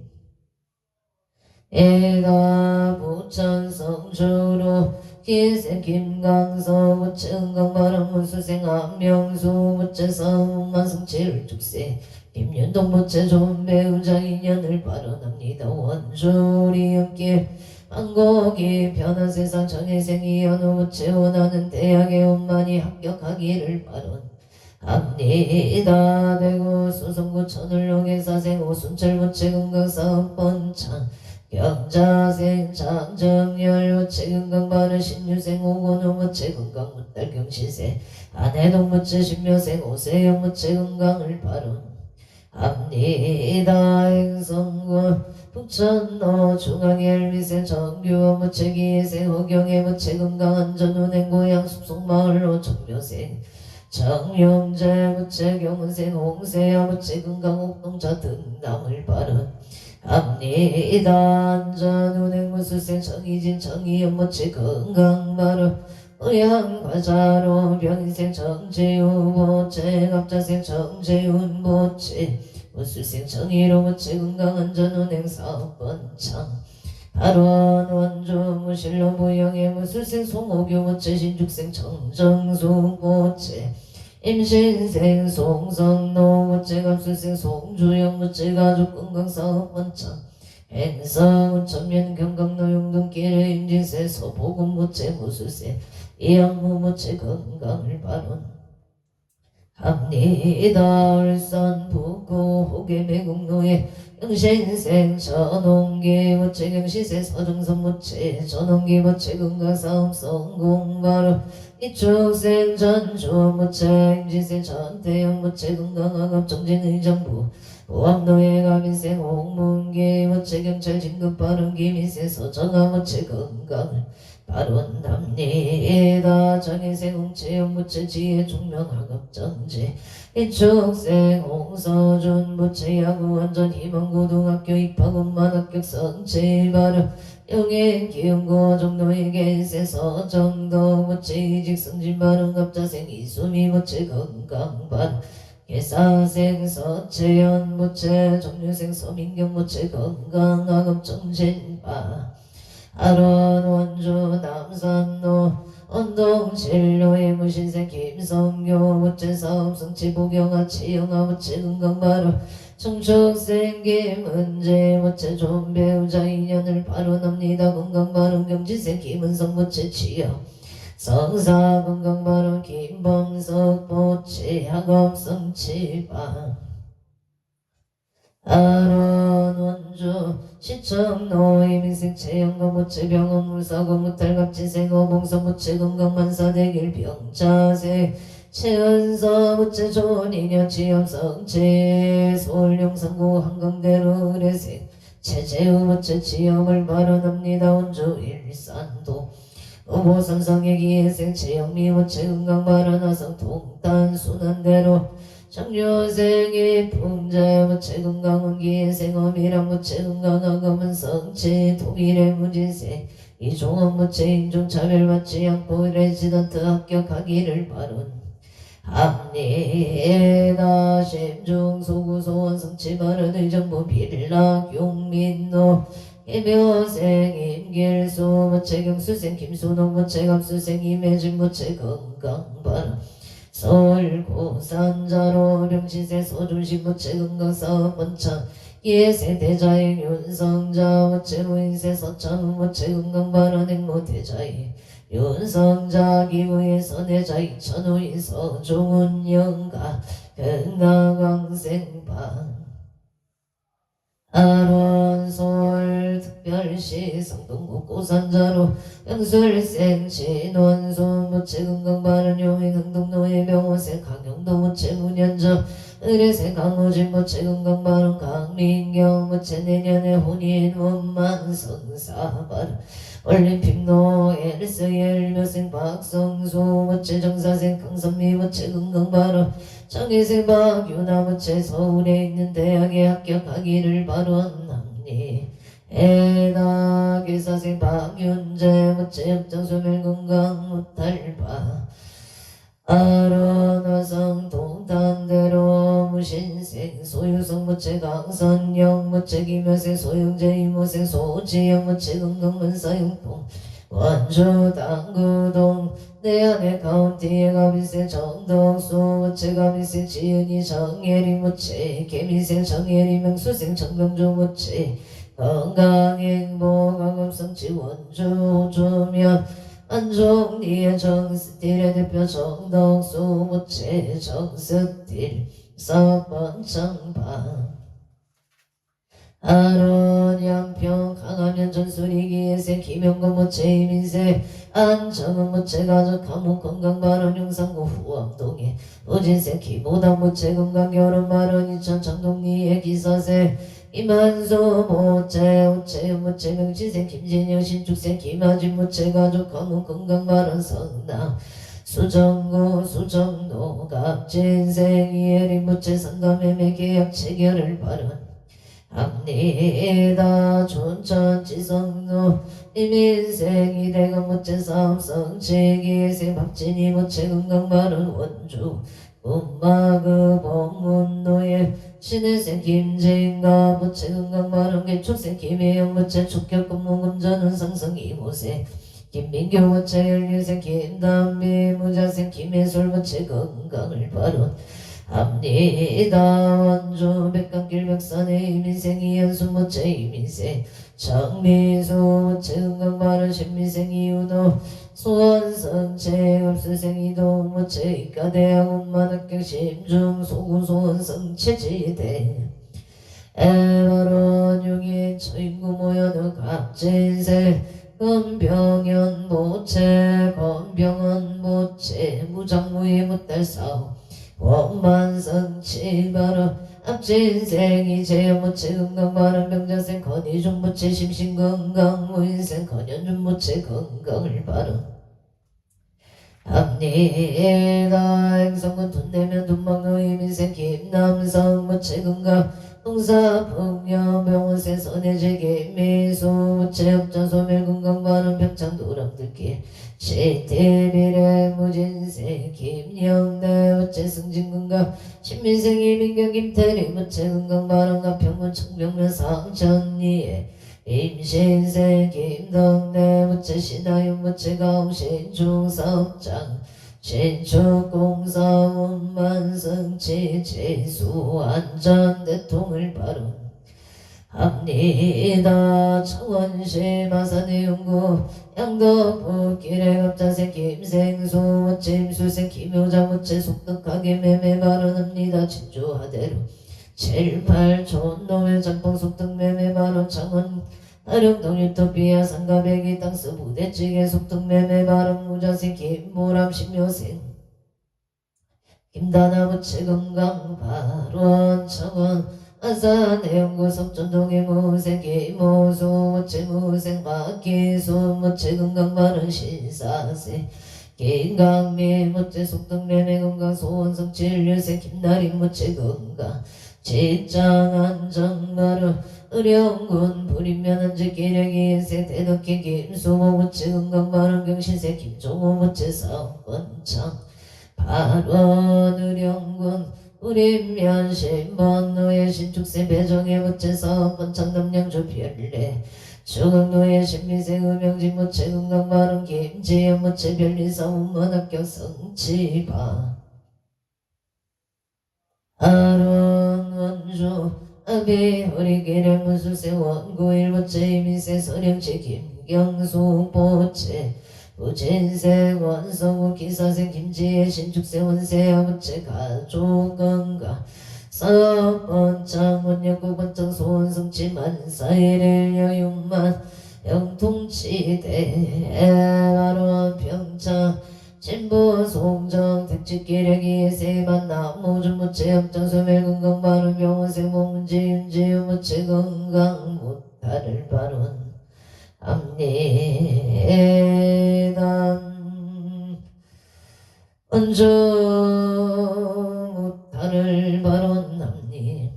애가 부천 성주로 기생 김강서 무채 은강 발언 문수생 안명수 무채 성만 성치를 축세 김윤동 무채 좋은 배우자 인연을 발언합니다. 원주리 연길 한국이 변한 세상 정혜생 이현우 무채 원하는 대학에 원만히 합격하기를 발언합니다. 대구 수성구 천을동의 사생 오순철 무채 건강 사업 번창 경자생 장정열 무채 건강 발언 신유생 오건우 무채 건강 무달 경시생 안해동 무채 신묘생 오세영 무채 건강을 발언합니다. 행성군 북천로 중앙일미생 정규원 무채 기회생 허경의 무채 건강 안전운행 고향 숲속마을로 정묘생 정용재 무채 경운생 홍세야 무채 건강 옥동자 등남을 발언합니다. 안전운행 무수생 정희진 정희연 무채 건강 발언 의향과자로 병인생 정재우 무채 갑자생 정재훈 무채 무술생 정의로 무채 건강 안전운행 사업 번창 발원 원주 무실로 부영의 무술생 송호교 무채 신죽생 정정수 무채 임신생 송성노 무채 갑술생 송주영 무채 가족 건강 사업 번창 행성 천면 경강로 용동길의 임진세 서보금 무채 무술생 이양무 무채 건강을 발언합니다. 울산 북구 호계 매국로의 영신생 전홍기 무채 경시세 서정선 무채 전홍기 무채 건강 사업 성공 발언 이축생 전주 무채 임진생 전태영 무채 건강 학업 정진 의정부 보암노예 가민생 홍문기 무채 경찰 진급 발언 김인생 서정아 무채 건강을 발언합니다. 정혜생 홍채영 무채 지혜 종명 학업 정지 이축생 홍서준 무채 야구 완전 희망고등학교 입학 원만 합격 성취 발언 영행 기흥고 정도에게 인생 서정도 무채 이직 성진 발언 갑자생 이수미 무채 건강 발언 개사생 서채연 무채 정유생 서민경 무채 건강 학업 정진 아론 원주 남산로 언동 진로의 무신생 김성교 무채 사업 성취 보경아 치영아 무채 건강 발언 청축생기 문제 무체 좋은 배우자 인연을 발언합니다. 건강 발언 경지생 김은성 무체 치여 성사 건강 발언 김범석 보치 학업 성치바 아론 원주 시청 노임 인생 체형과 무체 병원 물사고 무탈갑지생 어봉서 무체 건강 만사되길 병자세 최은서 무체 좋은 인연 지엄성체 서울용산구 한강대로 의뢰생 최재우 무체 지엄을 발언합니다. 원주 일산도 의보 삼성의 기회생 최영미 무체 건강 발언하성 동탄 순환대로 정료생의 풍자 무체 건강은 기회생 어미랑 무체 건강하금은 성체 독일의 무진생 이종원 무체 인종 차별받지 않고 레지던트 합격하기를 바론 합리에다 심중 소구소원 성취 발언 의정부 빌락 용민노 해묘생 임길수 무체 경수생 김수농 무체 갑수생 임혜진 무체 건강 발언 서울 고산자로 명시세 소중시 무체 건강사업 원창 예세 대자인 윤성자 무체 무인세 서창 무체 건강 발언 행모 대자인 윤성자 기부의 선혜자 이천우인 서종훈 영가 건강광생방 아론 서울 특별시 성동구 고산자로 영술생 진원소 무체 건강발언 요행 흥동노예 병원생 강영도 무체 문현저 의뢰생 강호진 무체 건강발언 강민경 무체 내년에 혼인 원만 성사발언 올림픽 노엘스 열묘생 박성수 무체 정사생 강선미 무체 건강발언 정혜생 박유나 무체 서울에 있는 대학에 합격하기를 발언합니 에다 기사생 박윤재 무체 협정소멸 건강 무탈바 아론화성 동탄대로 무신생 소유성 무체 강선영 무체 김여생 소영재 이모생 소지영 무체 건강문사용동 원주 당구동 내안의 가운데에 가미생 정덕수 무체 가미생 지은이 정예리 무체 개미생 정예리 명수생 정명주 무체 건강행복 강업성치 원주 조면 안종리의 정스틸의 대표 정덕수 무체 정스틸 사번창방 아론 양평 강하면 전술이기에세 김영건 무체 이민세 안정은 무체 가족 감옥 건강 발언 용산구 후암동에 우진세 기보다 무체 건강 결혼 발언 이천 장동리의 기사세 이만수 무체 우체 무체 명치생 김진영 신축생 김하진 무체 가족 감옥 건강 발언 성남 수정구 수정도 갑진생 이혜리 무체 상감매매 계약 체결을 발언 합니다. 춘천 지성로 이민생 이대건 무체 사업성 체기생 박진희 무체 건강발언 원주 음마그 법문노예 신혜생 김진가 무체 건강발언 개축생 김혜영 무체 축격 근무금전은 상성 이모생 김민교 무체 열류생 김담비 무자생 김혜솔 무체 건강을 발언 합니다. 원주 백강길 백산의 이민생 이현수 무체 이민생 정미수 무체 건강발언 신민생 이윤호 수원성 체급수생 이동 무체 이과대학 운만학교 심중 소구 수원성 체지대 에바론 용인 처인구 모여는 갑진세 건병연 무체 건병원 무체 무장무의 무달사오 원만성 치바로 앞진생이 제무체 건강발언 병자생 건이중 무체 심신건강 무인생 건연중 무체 건강을 발언 합니다. 행성군 돈내면 돈막노 이민생 김남성 무체 건강 동사풍녀병원생 선해제계 미수 무체 협자소멸 건강발언 병창 도람들길 시태비례 무진생 김영대 무체 승진건강 신민생 이민경 김태리 무체 건강발언 가평군 청명면 상천리에 임신생 김덕대 무체 신하윤 무체 가웅신 중사업장 신축공사운만승치 재수안전대통을 바른 합니다. 창원시 마산의용구 양덕부 기래갑자생 김생수 모침 수생 김효자 모체 속득하게 매매 발언합니다. 진주하대로 7, 8 촌노회 장풍 속득 매매 발언 창원 다령동 유토피아 상가백이 땅스 부대찌개 속득 매매 발언 무자생 김모람 신묘생 김다나 모체 건강 발언 창원 아산의 연구 석전동의 무생 기모수 모체 무생 박기수 모체 건강바른 신사세 김강미 모체 속등매매 건강 소원성 진류세 김나리 모체 건강 직장안정바른 의령군 불임면한지 기레기세 대덕기 김수모 모체 건강바른 경신세 김종호 모체 사업번창 발원 의령군 우리면 신번노의 신축세 배정의 모체사업 번창남양주 별례 중흥노의 신미생 음영진 모체 건강바른 김지연 모체 별리사 운문합격 성치바 아론 원주 아비 허리기를 무술세 원구일 모체 이미세 서령치 김경수 보체 부진생 원성우 기사생 김지혜 신축생 원세 아무체 가족건강 사업번창 원역구 번창 소원성치 만사일일 여육만 영통치대 발원 평창 진보 송정 특집기래기 세만 나무준 무체 협정소 멜건강 발원 병원생 몸문지 윤지 무체 건강 못다를 발원 압니단 언저 못하를 발언합니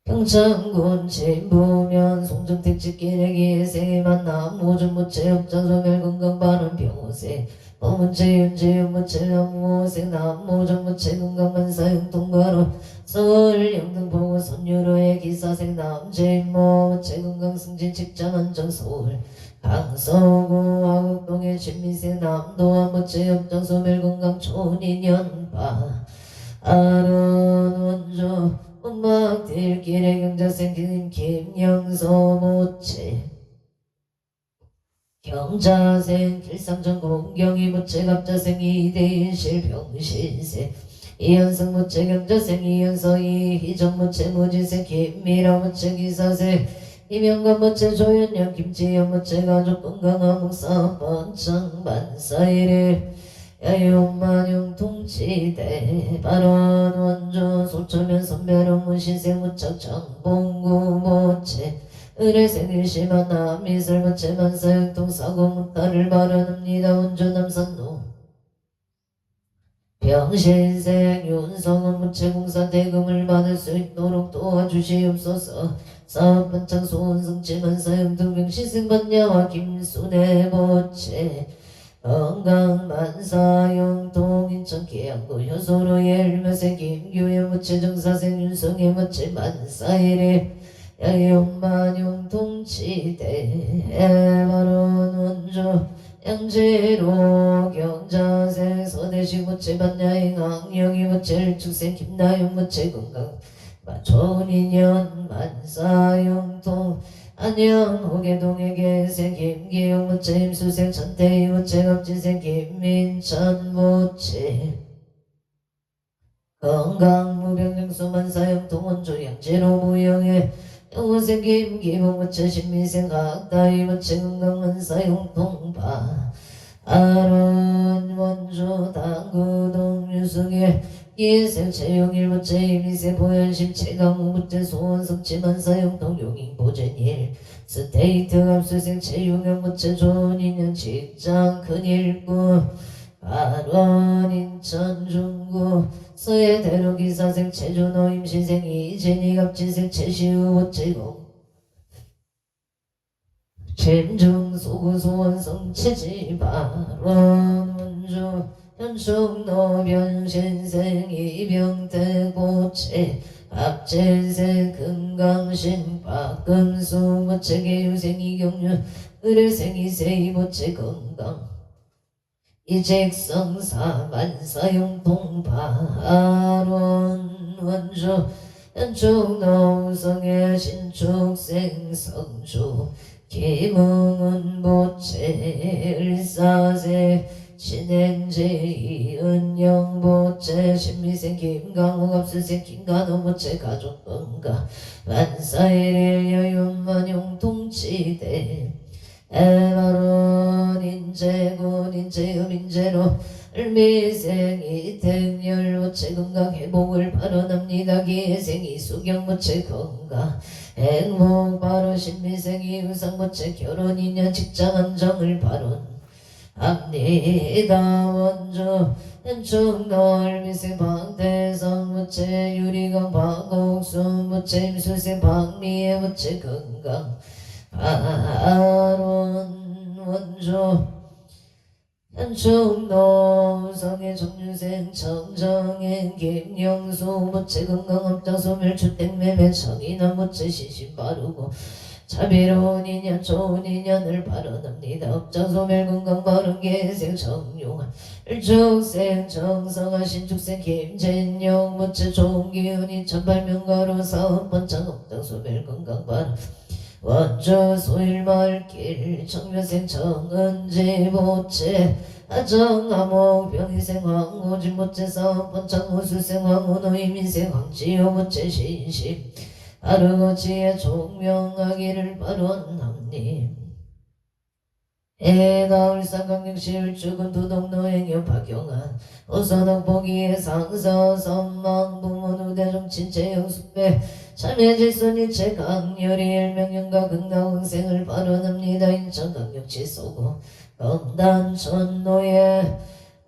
평창군 진부면 송정택지기내기 세만 나무준 무체 협정소 멜건강 발원 병호세 어문체 윤지 무체 남무생 남무전 무체 건강만사 용통바로 서울 영등포구 선유로의 기사생 남제모 무체 건강승진 직장안정 서울 강서구 화곡동의 신미생 남도와 무체 협정소 멜건강 촌인연바 아론 원조 음악들길의 경자생 김영서 무체 경자생 길상전공 경이 무체 갑자생 이대인실 병신세 이현성 무체 경자생 이현서 이희정 무체 무진생 김미라 무체 기사생 이명관 무체 조현영 김지현 무체 가족 건강한 목사 번창 만사일일 야용만용 통치대 발언 원조 소초면 선배로 무신생 무척 정봉구 무체 의뢰생 일심한 남미술 무체 만사형통 사고 묻다를 발언합니다. 원조 남산로 병신생 윤성은 무체 공사 대금을 받을 수 있도록 도와주시옵소서. 사업번창 소원성치 만사형통 병신생 반야와 김순애 무체 건강만사용통 인천 계양구 효소로의 일면생 김규현 무체 정사생 윤성의 무체 만사일에 야용만용통치대 발언 원조 양재로 경자생 서대식 무체 반야행 악령이 무체 일축생 김나영 무체 건강 마촌인연 만사용통 안녕 호계동의 계생 김기용 무체 임수생 천태희 무체 갑진생 김민천 무체 건강 무병영수 만사형통 원조 양재로 무영의 영호생 김기봉 무체 신미생 각다이 무체 건강 만사형통바 아론 원조 당구동 유승일 이생 채용일 무체 이미세 보현심 체강무 무체 소원성치 만사형통 용인 보전일 스테이트 압수생 채용형 무체 존인연 직장 큰일구 발원 인천 중구 서해 대로기사생 체조노 임신생 이진이 갑진생 최시우 무체공 잼중 소구 소원성 체지 발원 원조 현충노 변신생 이병태 고체 압재생 금강신 박금수 무체계 유생 이경유 의료생이세이 모체 건강 이직성사 만사용통 발원 원조 연축노성의 신축생성주 김응은 보채 일사세 신행제 이은영 보채 신미생 김강욱 업수생 김간호 보채 가족건강 만사일일 여윤만용 통치대 에바론 인재군 인재음 인재로 을미생이 택열무체 건강 회복을 발언합니다. 기생이 수경무체 건강 행복 바로 신미생이 의상무체 결혼 인연 직장 안정을 발언합니다. 원조 현충널미생 방대성무체 유리강 방곡수무체 임수생 방미의 무체 건강 발언 원조 현충노성의 정유생 청정행 김영수 무체 건강업자 소멸 주택매매 정인한 무체 시신 바르고 자비로운 인연 좋은 인연을 발언합니다. 업자 소멸 건강 바른 계생 정용한 일축생 정성한 신축생 김진영 무체 좋은 기운이 천발명가로 사업번창 업자 소멸 건강 바른 원조 소일말길 정묘생 정은지 모체 아정암옥 병희생 황호지 모체 사업번창 호수생 황호노이민생 황지호 모체 신심 아르고지의 종명하기를 발언함님 해나울산 강릉시 일축은 두동노행여 박용한 오선옥 보기의 상서 선망 부문 우대중 친체 영숙배 참여질손이체 강렬이 일명령과 극락응생을 발언합니다. 인천강력치 쏘고 검단천노예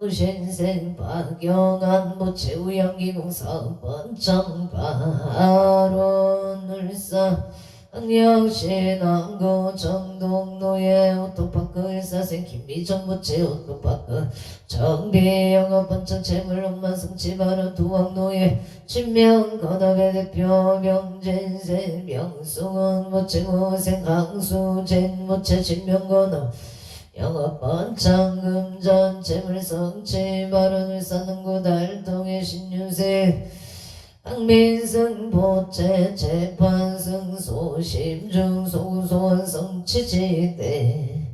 우신생 박영한 모체 우양기공 사업번창 발언 울산 항영시 남구 정동노예 오토파크 일사생 김미정 모체 오토파크 정비영업번창 재물론만 성취발언 두왕노예 친명 건업의 대표 명진생 명승은 모체 고생 강수진 모체 친명건업 영업번창 금전 재물성취 발언을 쌓는 곳 달동의 신유생 항민승 보채 재판승 소심중 소소원 성취지대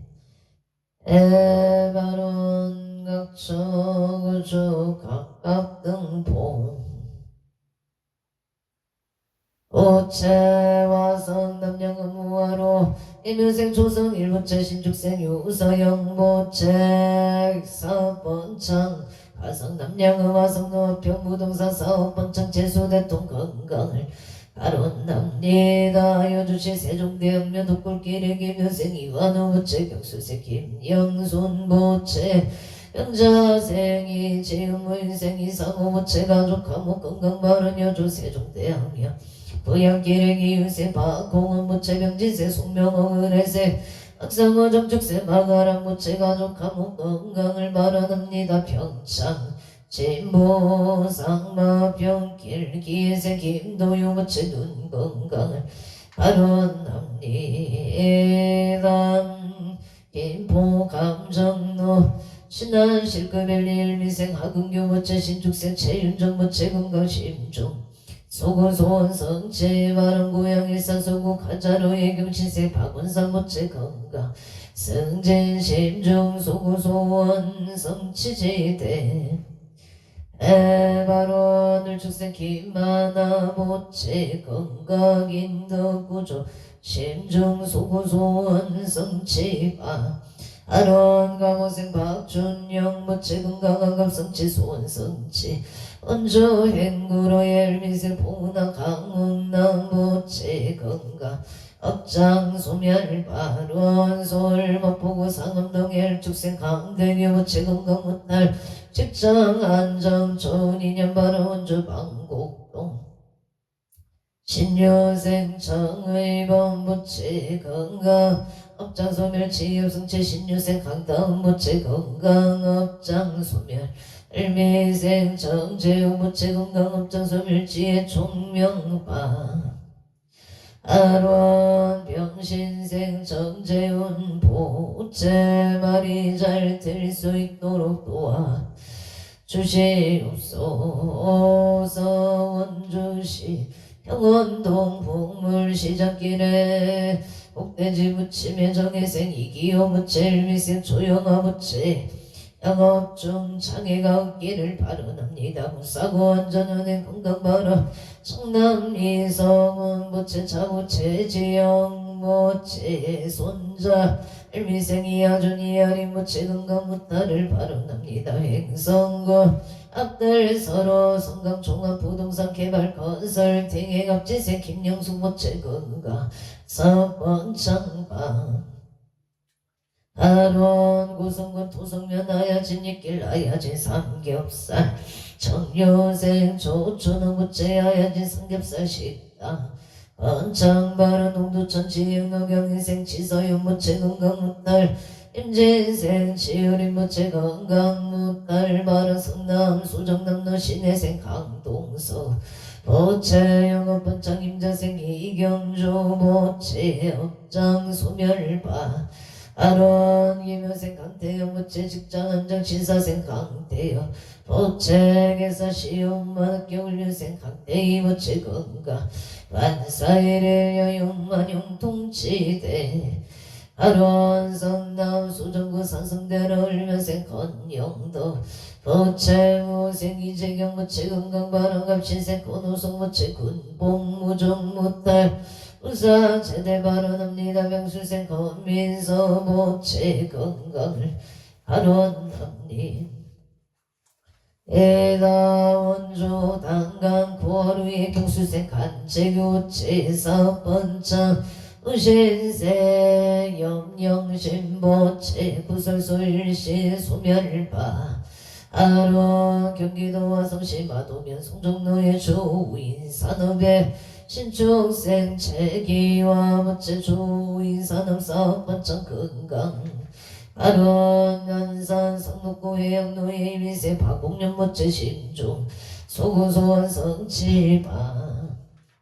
에바론 각처구주 각각등본 오체와성 남양은무화로 일묘생 조성 일부체 신축생 유서영 보채 사번창 화성 남양의 화성노 평부동산 사업번창 재수대통 건강을 발언합니다. 여주시 세종대학교 독골길의 김효생 이완호 부채 경수세 김영순 부채 영자생이 지음의생이 상호부채 가족화목 건강발언 여주 세종대학교 부양길의 기유세 박공원 부채 병진세 송명호 의뢰세 악상어 정축세 마가랑 무체 가족 감옥 건강을 발언합니다. 평창 진보 상마 병길 기세 김도유 무체 눈 건강을 발언합니다. 김포 감정로 신안 실급엘리 일미생 하근교 무체 신축생 최윤정 무체 건강 심중 소고소원 성체 바람 고향 일산 소고 가자로의 경신세 박원산 모체 건강 성진 심중 소고소원 성치지대 에바론을 축생 김하나 모체 건강 인덕구조 심중 소고소원 성치바 아론 강호생 박준영 모체 건강한 감성치 소원성치 원조 행구로의 일미생 봉나 강웅남 모체 건강 업장 소멸 발원 서울 마포구 상암동 일축생 강대교 모체 건강 못날 직장 안정 좋은 인연 발원 원조 방곡동 신유생 정의범 모체 건강 업장 소멸 지엽성체 신유생 강다운 모체 건강 업장 소멸 일미생 정재우 모체 건강 업장 소멸 지혜 총명바 아론 병신생 정재운 보채 말이 잘 들 수 있도록 도와 주시옵소서. 원주시 평원동 복물시장길에 복돼지 부침에 정혜생 이기호 부채 일미생 조영아 부채 영업 중 장애가 없기를 바라옵니다. 무사고 안전운행 건강바라 청남 이성훈 부채 차부채 지영 부채 손자 일미생이 아준이 아린 부채 건강무탈을 바라옵니다. 행성군 앞들 서로 성강 종합 부동산 개발 컨설팅 행업지생 김영숙 부채 건강 서번창방 아론 고성군 토성면 아야진 입길 아야진 삼겹살 정효생 조촌호 부채 아야진 삼겹살 식당 번창바른 홍두천 지흥노경인생 지서윤 부채 건강무탈 임진생 지우린 부채 건강무탈 바른 성남 수정남로 신혜생 강동서 부채 영업번창 임자생 이경조 부채 업장 소멸바 아론 김효생 강태영 부채 직장 안정 신사생 강태영 부채 개사 시험만 겨울유생 강태희 부채 건강 반사일의 여용만용 통치대 아론 성남 수정구 산성대로 울면생 건영도 부채 무생 이재경 부채 건강 바람갑 신생 권호성 부채 군봉 무종 무탈 우사 제대 발언합니다. 명술생 건민서 부채 건강을 발언합니다. 에다 원조 당강 고하루의 경술생 간체교체 사번창 우신생 영영신보채 구설소일시 소멸바 아론 경기도 화성시 마도면 송정로의 조인 산업의 신축생 체기와 부채 조인 산업 사업번창 건강 아론 안산 성북구 해양로의 미세 박공년 부채 신종 소구소원 성치바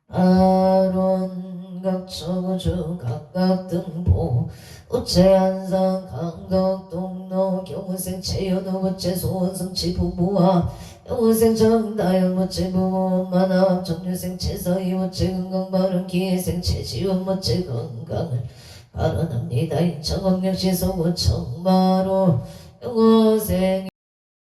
아론 각처구주 각각 등보 우채 안산 강덕 동로 경우생 최연호 부채 소원성치 부부와 영우생 정다연 부채 부부 만합 정유생 최서희 부채 건강바른 기회생 최지원 부채 건강을 발언합니다. 인천광역시 서구청마로 영우생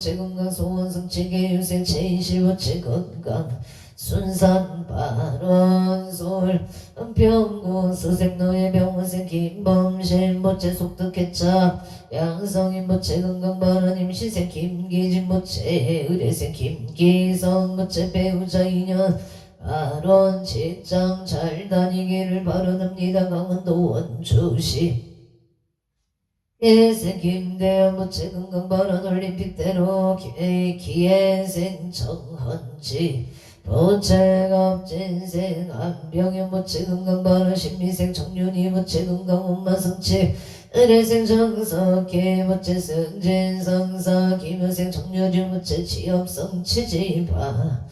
부채 건강 소원성치 계유생 최인실 부채 건강 순산 발원 서울 은평구 수색로의 병원생 김범신 부채 속득했자 양성인 부채 건강발언 임시생 김기진 부채 의뢰생 김기성 부채 배우자 인연 발원 직장 잘 다니기를 발언합니다. 강원도 원주시 예생 김대현 부채 건강발언 올림픽대로 기회생 정헌지 부채갑진생 안병현 부채 건강바른 신미생 정윤희 부채 건강 온마성치 의뢰생 정석희 부채 승진 성사 김효생 정유진 부채 취업성치 지바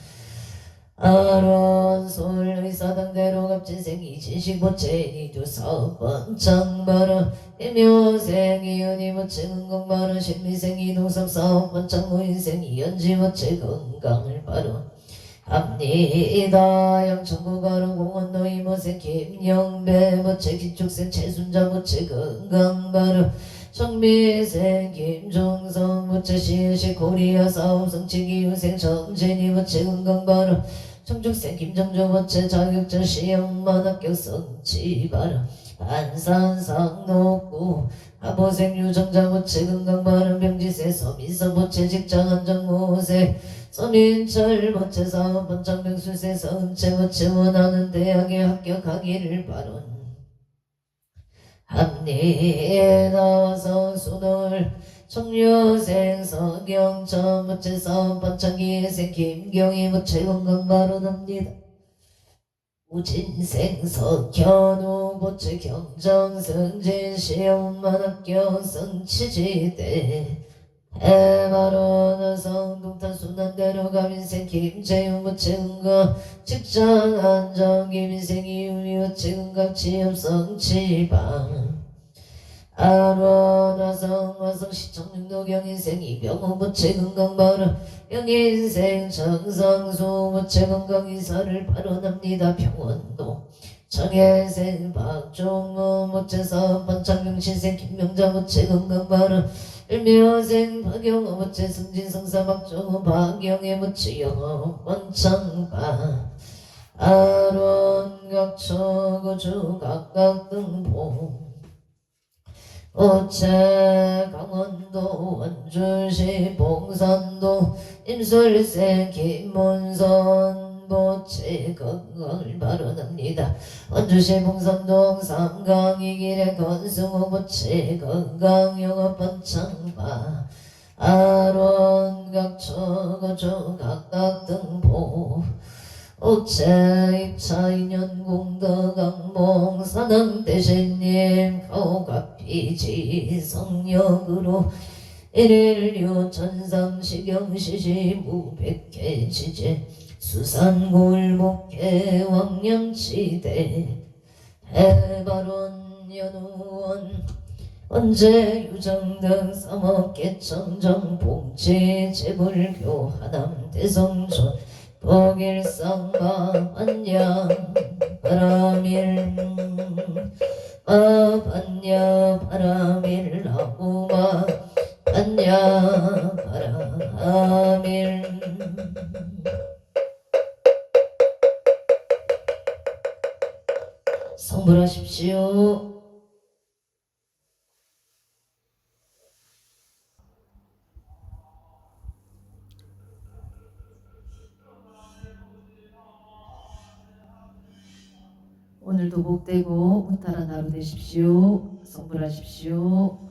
아론 서울 의사당대로 갑진생 이진식 부채 이두 사업번창바른 임효생 이은희 부채 건강바른 신미생 이동섭 사업번창 무인생 이현지 부채 건강을 바른 합니다. 양천구가로 공원로 이모생 김영배 부채 기축생 최순자 부채 건강바르 정미생 김종성 부채 시시 코리아 사업성치 기후생 정진희 부채 건강바르 청축생 김정조 부채 자격증 시험만 합격 성치바르 안산 상록구 하보생 유정자 부채 건강바른 병지세 서민서 부채 직장 안정모세 서민철 부채 사업번창 병술세 서은채 부채 원하는 대학에 합격하기를 발언합니다. 서순월 청류생 서경천 부채 사업번창 기회생 김경희 부채 건강 발언합니다. 우진생 석현우 부채 경정 승진 시험만 합격 성취지대 해바로나성 동탄순환대로 가민생 김재윤 무채은가 직장 안정 김인생 이윤이와 채은각 지엽성치방 아로나성 화성 시청릉도 경인생 이병호 무채은강 바로 영인생 정상소 무채은강 이사를 발언합니다. 평원도 정혜생 박종무 무채서 번창경신생 김명자 무채은강 바로 일묘생 박영호 무채 승진성사 박종호 박영애 무채 영호 원창바 아론각초구주 각각등보 오체 강원도 원주시 봉산도 임술생 김문선 보채 건강을 발언합니다. 원주시 봉산동 삼강이길의 건승호 보채 건강 영업 번창바 아론각초구주 각각등보 오체 입차 인연 공덕 강몽 사남대신님 가오가피지 성역으로 일일류 천상시경시시 무백해지제 수산골목회 왕량치대 해바론 연우원 언제 유정등 삼업계청정 봉지 재불교 하남 대성전 복일상바 반야 바라밀 반야 바라밀 라우마 반야 바라밀 성불하십시오. 오늘도 복되고 무탈한 하루 되십시오. 성불하십시오.